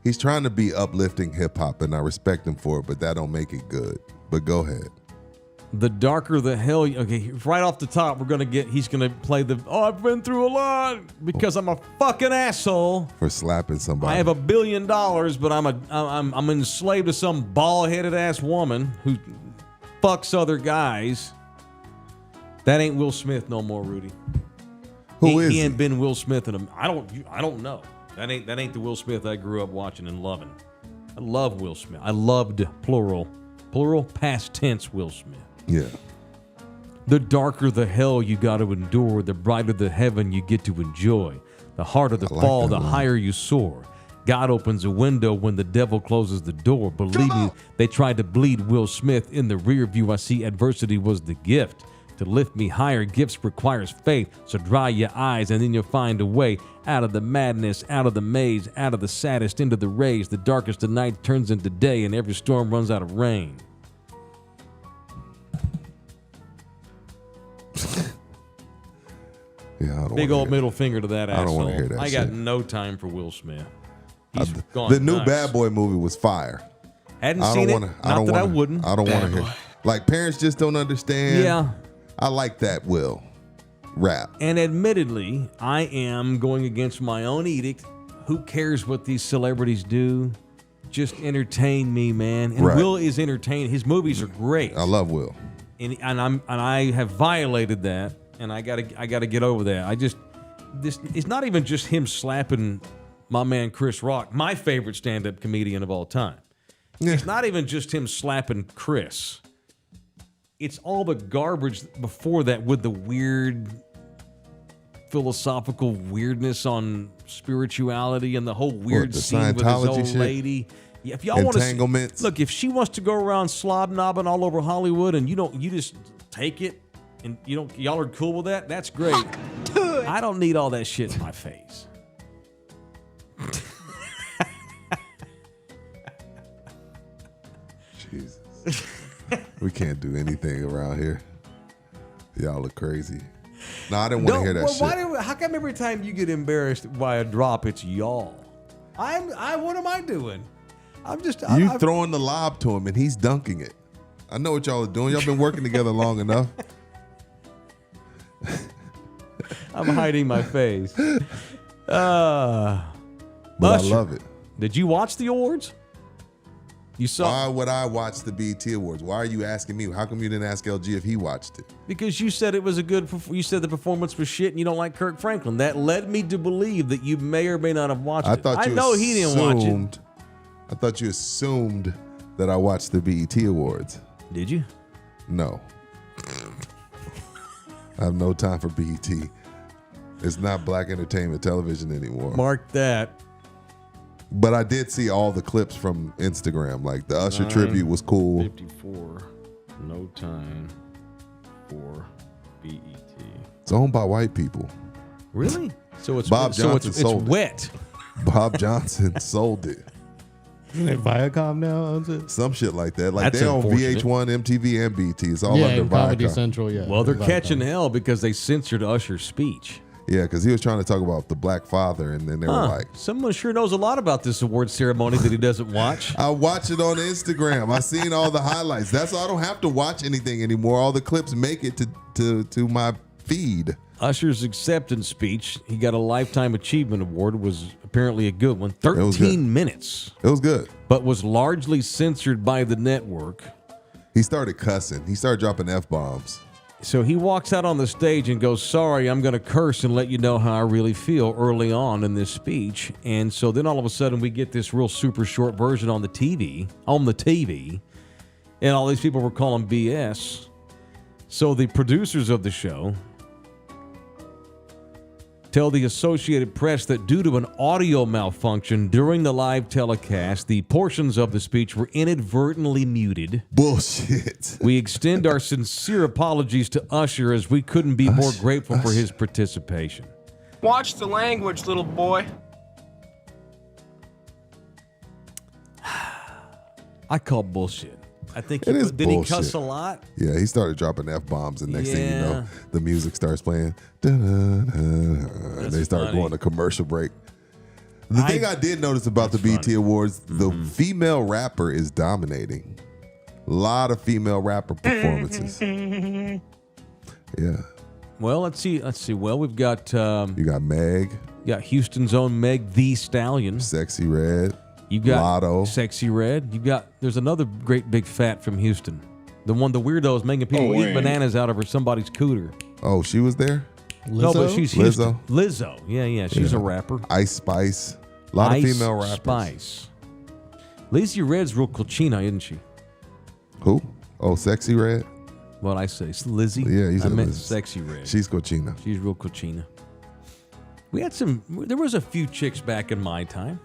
He's trying to be uplifting hip hop, and I respect him for it, but that don't make it good. But go ahead. The darker the hell. Okay, right off the top, he's gonna play I've been through a lot because I'm a fucking asshole for slapping somebody. I have $1 billion, but I'm enslaved to some bald-headed ass woman who fucks other guys. That ain't Will Smith no more, Rudy. He ain't been Will Smith in I don't know. That ain't the Will Smith I grew up watching and loving. I love Will Smith. I loved plural past tense Will Smith. Yeah. The darker the hell you got to endure, the brighter the heaven you get to enjoy. The harder the fall, the higher you soar. God opens a window when the devil closes the door. Believe me, they tried to bleed Will Smith in the rear view. I see adversity was the gift. To lift me higher, gifts requires faith. So dry your eyes and then you'll find a way out of the madness, out of the maze, out of the saddest, into the rays. The darkest of night turns into day and every storm runs out of rain. Yeah, I don't Big old middle finger to that asshole. I don't want to hear that I got shit. no time for Will Smith. He's gone The new nuts. Bad Boy movie was fire. Hadn't I seen don't it. want to. Not that I wouldn't. I don't want to hear. Like parents just don't understand. Yeah. I like that. Will rap. And admittedly, I am going against my own edict. Who cares what these celebrities do? Just entertain me, man. And Right. Will is entertaining. His movies are great. I love Will. And I have violated that, and I gotta get over that. It's not even just him slapping my man Chris Rock, my favorite stand-up comedian of all time. Yeah. It's not even just him slapping Chris. It's all the garbage before that with the weird philosophical weirdness on spirituality and the whole weird the scene with his Scientology old shit? lady. Yeah, if y'all want to Entanglements? look, if she wants to go around slob knobbing all over Hollywood and you just take it and y'all are cool with that, that's great. I don't need all that shit in my face. Jesus. We can't do anything around here. Y'all are crazy. No, I didn't want to hear that shit. How come every time you get embarrassed by a drop, it's y'all? What am I doing? You throwing the lob to him and he's dunking it. I know what y'all are doing. Y'all been working together long enough. I'm hiding my face. But I Usher, love it. Did you watch the awards? You saw Why would I watch the BET Awards? Why are you asking me? How come you didn't ask LG if he watched it? because you said it was you said the performance was shit and you don't like Kirk Franklin. That led me to believe that you may or may not have watched I it. thought you I know he didn't watch it. I thought you assumed that I watched the BET Awards. Did you? No. I have no time for BET. It's not black entertainment television anymore. Mark that. But I did see all the clips from Instagram. Like the Usher tribute was cool. 54. No time for BET. It's owned by white people. Really? So it's Bob Johnson it's sold it. wet. Bob Johnson sold it. Isn't it Viacom now owns it? Some shit like that. Like That's they own unfortunate. VH1, MTV, and BT. It's all Yeah, under and Comedy Viacom. Central, yeah. Well, they're Viacom. catching hell because they censored Usher's speech. Yeah, because he was trying to talk about the black father, and then they were like, Someone sure knows a lot about this award ceremony that he doesn't watch. I watch it on Instagram. I seen all the highlights. That's why I don't have to watch anything anymore. All the clips make it to my feed. Usher's acceptance speech, he got a Lifetime Achievement Award, was apparently a good one. was good. 13 minutes, It was good. but was largely censored by the network. He started cussing. He started dropping F-bombs. So he walks out on the stage and goes, sorry, I'm going to curse and let you know how I really feel early on in this speech. And so then all of a sudden we get this real super short version on the TV. And all these people were calling BS. So the producers of the show tell the Associated Press that due to an audio malfunction during the live telecast, the portions of the speech were inadvertently muted. Bullshit. We extend our sincere apologies to Usher as we couldn't be more grateful for his participation. Watch the language, little boy. I call bullshit. I think It is did he bullshit. cuss a lot? Yeah, he started dropping F-bombs, and next thing you Yeah. know, the music starts playing. And they start funny. going to commercial break. The thing I did notice about the BET funny. Awards, the female rapper is dominating. A lot of female rapper performances. Yeah. Well, let's see. Well, we've got You got Meg, Houston's own Meg the Stallion. Sexy Red, You've got Lotto. Sexy Red. There's another great big fat from Houston. The weirdo is making people eat bananas out of her somebody's cooter. Oh, she was there? No, but she's Houston. Lizzo. Lizzo. Yeah. She's a rapper. Ice Spice. A lot of female rappers. Spice. Lizzie Red's real cochina, isn't she? Who? Oh, Sexy Red? What I say, Lizzie? Yeah, you I said meant Lizzie. Sexy Red. She's cochina. She's real cochina. There was a few chicks back in my time.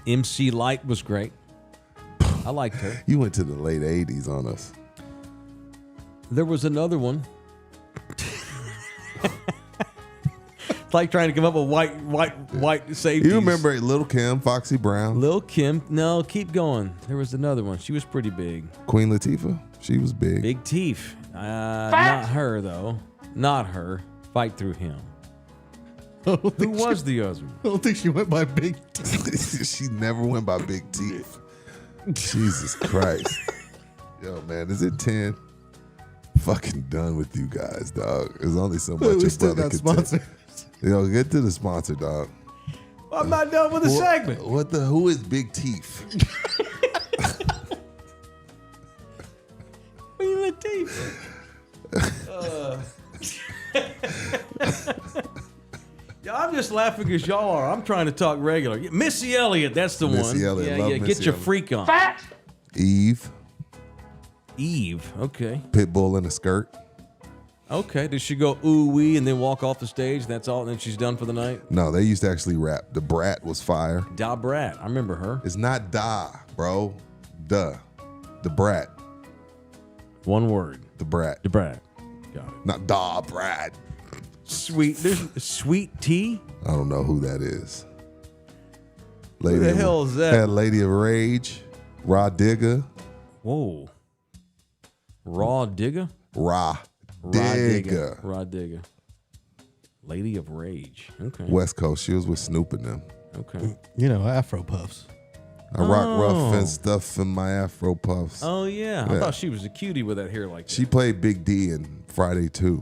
MC Light was great. I liked her. You went to the late 80s on us. There was another one. It's like trying to come up with white safeties. You remember Lil' Kim, Foxy Brown, Lil' Kim? No, keep going. There was another one. She was pretty big. Queen Latifah? She was big. Big Teeth. Not her, though. Not her. Fight through him. Who was the husband? I don't think she went by Big T. She never went by Big Teeth. Jesus Christ. Yo, man, is it 10? Fucking done with you guys, dog. There's only so much We your still brother got could sponsors. take. Yo, get to the sponsor, dog. I'm not done with the segment. Who is Big Teeth? Yeah, I'm just laughing because y'all are. I'm trying to talk regular. Missy Elliott, that's the Missy one. Elliott, Yeah, love yeah. Missy Get your Elliott. freak on. Eve, Eve. Okay. Pitbull in a skirt. Okay. Did she go ooh wee and then walk off the stage? That's all. And then she's done for the night. No, they used to actually rap. The Brat was fire. Da Brat. I remember her. It's not Da, bro. Duh. The Brat. One word. The Brat. Da Brat. Got it. Not Da Brat. Sweet. There's Sweet Tea. I don't know who that is. Who the hell is that? Had Lady of Rage. Raw Digger. Whoa. Raw Digger. Raw Raw Digger. Raw Digger. Lady of Rage. Okay. West Coast. She was with Snoop and them. Okay. You know, Afro Puffs. I rock Oh. rough and stuff in my Afro puffs. Oh yeah. I Yeah. thought she was a cutie with that hair like that. She played Big D in Friday 2.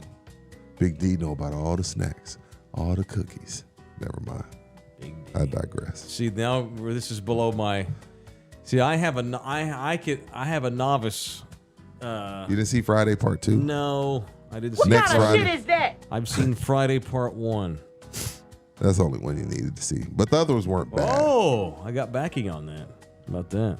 Big D know about all the snacks, all the cookies. Never mind. Big D. I digress. See now where this is below my. See, I have a I have a novice. You didn't see Friday Part 2? No, I didn't. See Next Friday. Friday. is that? I've seen Friday Part 1. That's the only one you needed to see. But the others weren't bad. Oh, I got backing on that. How about that?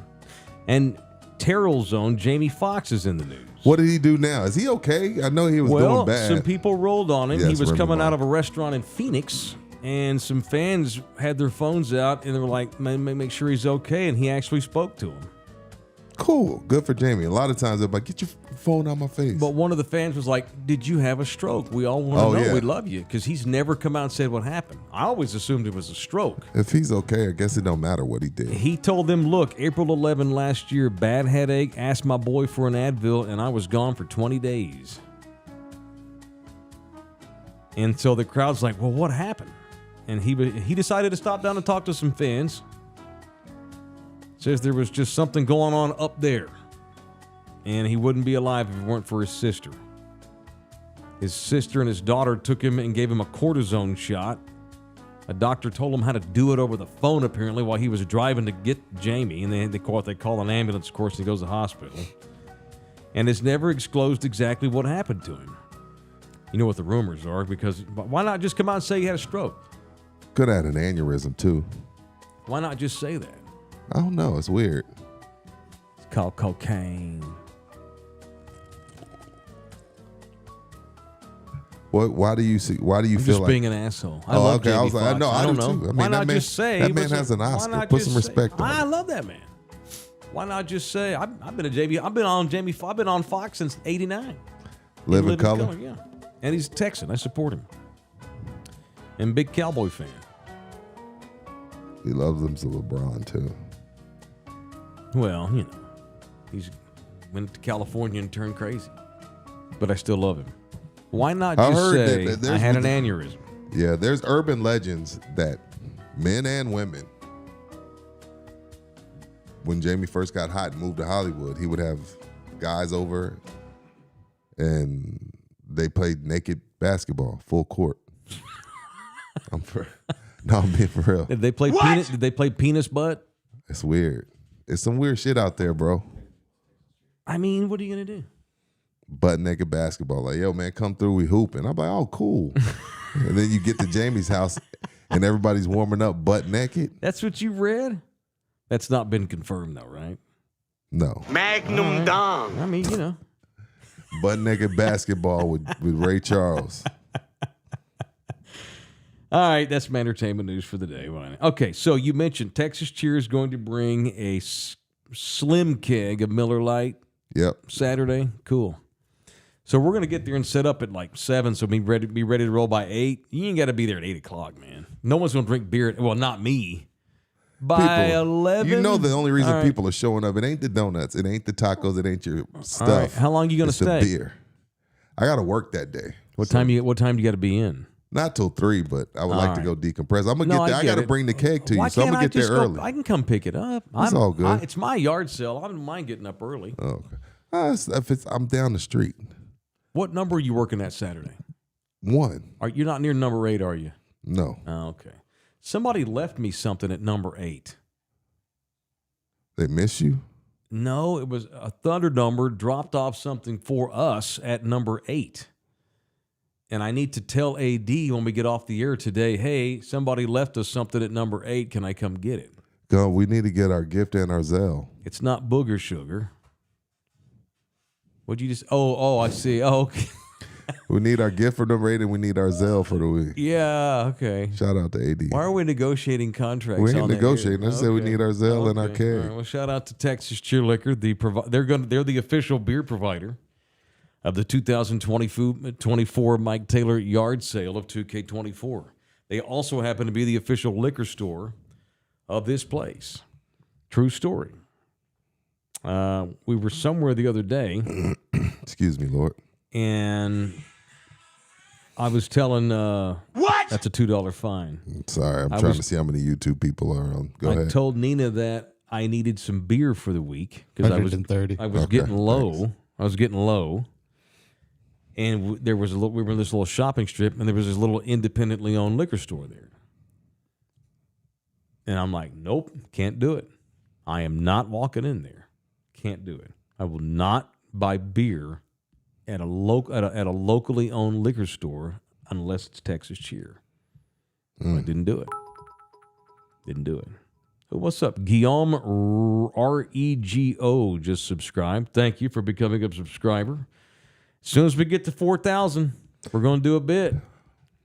And Terrell's own Jamie Foxx is in the news. What did he do now? Is he okay? I know he was Well, doing bad. some people rolled on him. Yes, He was Remy coming Ma. out of a restaurant in Phoenix, and some fans had their phones out, and they were like, make sure he's okay, and he actually spoke to him. Cool. Good for Jamie. A lot of times they're like, get your phone out my face. But one of the fans was like, did you have a stroke? We all want to know. yeah. We love you. Because he's never come out and said what happened. I always assumed it was a stroke. If he's okay, I guess it don't matter what he did. He told them, look, April 11 last year, bad headache, asked my boy for an Advil, and I was gone for 20 days. And so the crowd's like, well, what happened? And he decided to stop down and talk to some fans. Says there was just something going on up there. And he wouldn't be alive if it weren't for his sister. His sister and his daughter took him and gave him a cortisone shot. A doctor told him how to do it over the phone, apparently, while he was driving to get Jamie. And they call an ambulance, of course, and he goes to the hospital. And it's never disclosed exactly what happened to him. You know what the rumors are, because why not just come out and say he had a stroke? Could have had an aneurysm too. Why not just say that? I don't know. It's weird. It's called cocaine. Why do you I'm feel just like being an asshole. I Oh, love okay. I Jamie was like, Foxx. no, I don't do know. too. I mean, why that not man- just say that he man was has an why Oscar. not Put just some say- respect on it. I love that man. Why not just say I've been on Fox since '89. Live in color? Yeah. And he's Texan. I support him. And big Cowboy fan. He loves him some LeBron too. Well, you know, he's went to California and turned crazy. But I still love him. Why not I just heard say that there's- I had an aneurysm? Yeah, there's urban legends that men and women, when Jamie first got hot and moved to Hollywood, he would have guys over and they played naked basketball, full court. I'm being for real. Did they play penis? Did they play penis butt? It's weird. It's some weird shit out there, bro. I mean, what are you gonna do? Butt naked basketball. Like, yo, man, come through, we hoop. And I'm like, oh, cool. And then you get to Jamie's house and everybody's warming up butt naked. That's what you read? That's not been confirmed though, right? No. Magnum Dom. I mean, you know. Butt naked basketball with Ray Charles. All right, that's my entertainment news for the day. Okay, so you mentioned Texas Cheer is going to bring a slim keg of Miller Lite Yep. Saturday. Cool. So we're gonna get there and set up at like 7, so be ready to roll by 8. You ain't got to be there at 8 o'clock, man. No one's gonna drink beer. Well, not me. By 11. You know the only reason All right. people are showing up, it ain't the donuts, it ain't the tacos, it ain't your stuff. All right, how long you gonna It's the stay? beer. I got to work that day. What time do you got to be in? Not till 3, but I would like to go decompress. I'm gonna No, get there. I I get got to it. bring the cake to Why you, so I'm can't gonna I get there just go- early. I can come pick it up. It's all good. It's my yard sale. I don't mind getting up early. Okay. I'm down the street. What number are you working at Saturday? 1. You're not near number 8, are you? No. Oh, okay. Somebody left me something at number 8. They miss you? No, it was a Thunder number dropped off something for us at number 8. And I need to tell AD when we get off the air today, hey, somebody left us something at number 8. Can I come get it? Go. We need to get our gift and our Zelle. It's not booger sugar. What'd you just? Oh, I see. Oh, okay. We need our gift for number 8, and we need our Zelle for the week. Yeah, okay. Shout out to AD. Why are we negotiating contracts? We ain't on the negotiating. air? I said we need our Zelle and our Okay. keg. All right, well, shout out to Texas Cheer Liquor. They're the official beer provider of the 2024 Mike Taylor yard sale of 2K24. They also happen to be the official liquor store of this place. True story. We were somewhere the other day. Excuse me, Lord. And I was telling what? That's a $2 fine. Sorry, I'm trying to see how many YouTube people are on. Go ahead. I told Nina that I needed some beer for the week because I was 130. getting low. thanks. I was getting low, and we were in this little shopping strip, and there was this little independently owned liquor store there. And I'm like, nope, can't do it. I am not walking in there. Can't do it. I will not buy beer at a locally owned liquor store unless it's Texas Cheer. I didn't do it. Didn't do it. What's up? Guillaume REGO just subscribed. Thank you for becoming a subscriber. As soon as we get to 4,000, we're going to do a bit.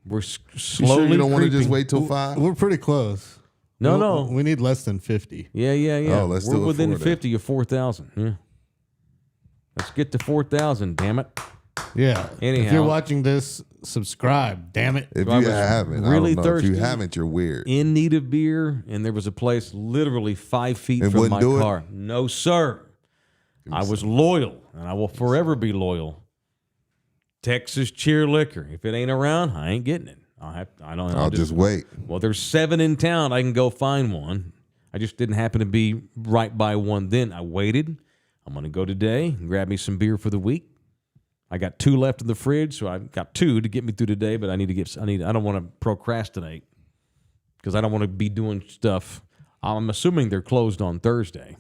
We're slowly. You sure you don't want to just creeping. wait till 5? We're pretty close. No. We need less than 50. Yeah. Oh, let's we're do it within 4 50 of 4,000. Yeah. Let's get to 4,000. Damn it. Yeah. Anyhow. If you're watching this, subscribe. Damn it. If I you was haven't, really I don't know. thirsty. If you haven't, you're weird. In need of beer, and there was a place literally 5 feet And from wouldn't my do it? car. No, sir. I was loyal, and I will forever be loyal. Texas Cheer Liquor. If it ain't around, I ain't getting it. I'll just wait. Well, there's 7 in town. I can go find one. I just didn't happen to be right by one then. I waited. I'm going to go today and grab me some beer for the week. I got 2 left in the fridge, so I've got 2 to get me through today, but I don't want to procrastinate because I don't want to be doing stuff. I'm assuming they're closed on Thursday.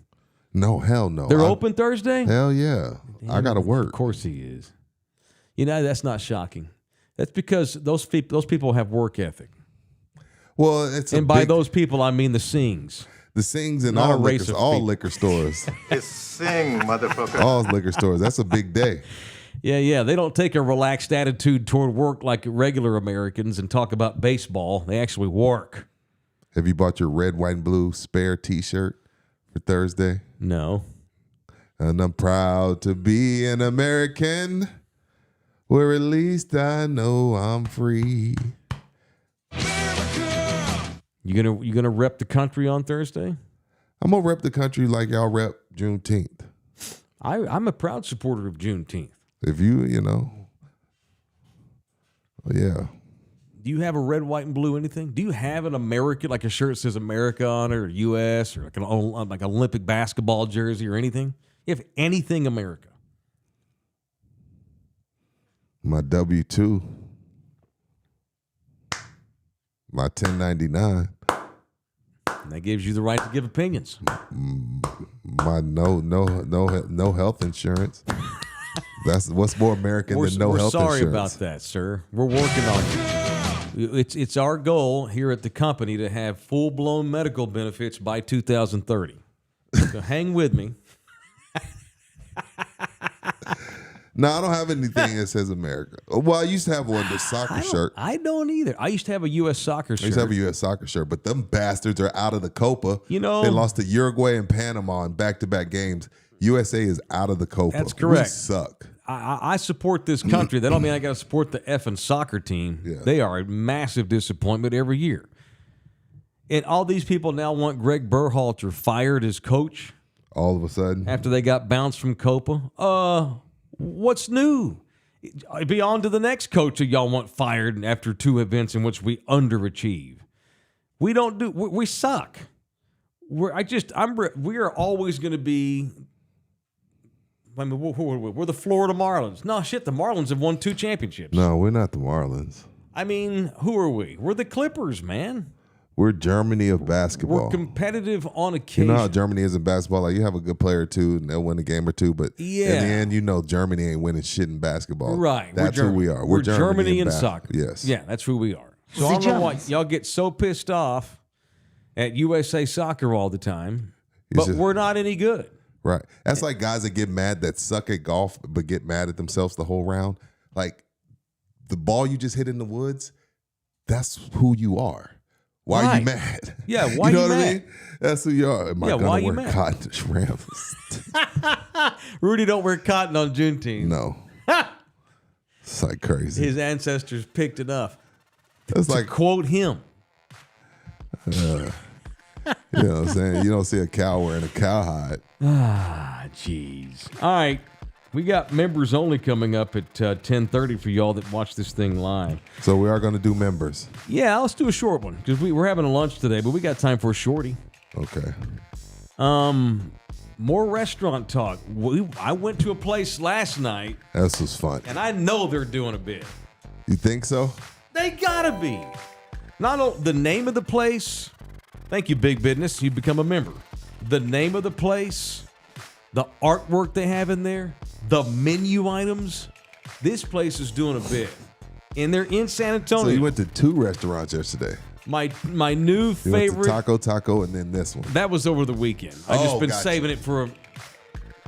No, hell no. They're open Thursday? Hell yeah. I got to work. Of course he is. You know, that's not shocking. That's because those people have work ethic. Well, it's And by those people, I mean the Sings. the Sings in Not a all race of all people. liquor stores. It's sing, motherfucker. All liquor stores. That's a big day. Yeah. They don't take a relaxed attitude toward work like regular Americans and talk about baseball. They actually work. Have you bought your red, white, and blue spare T-shirt for Thursday? No. And I'm proud to be an American, where at least I know I'm free. You gonna rep the country on Thursday? I'm gonna rep the country like y'all rep Juneteenth. I'm a proud supporter of Juneteenth. If you know, yeah. Do you have a red, white, and blue anything? Do you have an American, like a shirt that says America on it, or U.S., or like an Olympic basketball jersey or anything? You have anything America? My W-2, my 1099, And that gives you the right to give opinions. my no health insurance. That's what's more American than no we're health sorry insurance. about that, sir. We're working on it. It's our goal here at the company to have full-blown medical benefits by 2030. So hang with me. No, I don't have anything that says America. Well, I used to have one, the soccer shirt. I don't either. I used to have a U.S. soccer I shirt. used to have a U.S. soccer shirt, but them bastards are out of the Copa. You know- they lost to Uruguay and Panama in back-to-back games. USA is out of the Copa. That's correct. We suck. I support this country. That don't mean I got to support the effing soccer team. Yeah. They are a massive disappointment every year. And all these people now want Greg Berhalter fired as coach All of a sudden, after they got bounced from Copa. What's new? Be on to the next coach that y'all want fired after 2 events in which we underachieve. We don't do. We suck. We are always going to be. I mean, we're the Florida Marlins. No shit, the Marlins have won 2 championships. No, we're not the Marlins. I mean, who are we? We're the Clippers, man. We're Germany of basketball. We're competitive on occasion. You know how Germany is in basketball? Like, you have a good player or two, and they'll win a game or two, but in the end, you know Germany ain't winning shit in basketball. Right. That's who we are. We're Germany in soccer. Yes. Yeah, that's who we are. So I don't know why y'all get so pissed off at USA Soccer all the time, but we're not any good. Right. That's like guys that get mad that suck at golf but get mad at themselves the whole round. Like, the ball you just hit in the woods, that's who you are. Why are you mad? Yeah, why you know you what mad? I mean? That's who you are. Am I why gonna you wear mad? cotton shrimps? Rudy don't wear cotton on Juneteenth. No. It's like crazy. His ancestors picked it up. It's like, quote him. you know what I'm saying? You don't see a cow wearing a cowhide. Jeez. All right. We got members only coming up at 10:30 for y'all that watch this thing live. So we are going to do members. Yeah, let's do a short one because we're having a lunch today, but we got time for a shorty. Okay. More restaurant talk. I went to a place last night. This was fun. And I know they're doing a bit. You think so? They gotta be. Not the name of the place. Thank you, Big Business. You become a member. The name of the place, the artwork they have in there, the menu items. This place is doing a bit. And they're in San Antonio. So you went to 2 restaurants yesterday. My new favorite. Went to Taco, and then this one. That was over the weekend. I just been saving it for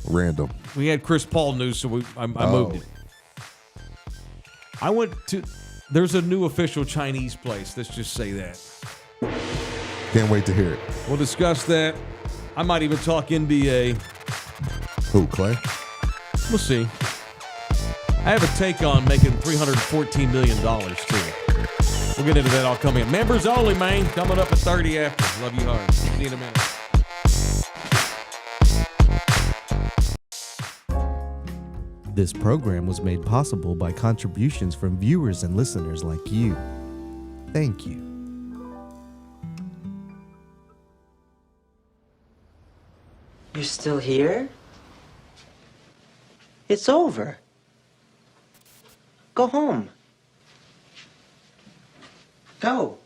random. We had Chris Paul news, so I moved it. I went to. There's a new official Chinese place. Let's just say that. Can't wait to hear it. We'll discuss that. I might even talk NBA. Who, Clay? We'll see. I have a take on making $314 million, too. We'll get into that all coming up. Members only, man. Coming up at 30 after. Love you hard. See you in a minute. This program was made possible by contributions from viewers and listeners like you. Thank you. You're still here? It's over. Go home. Go.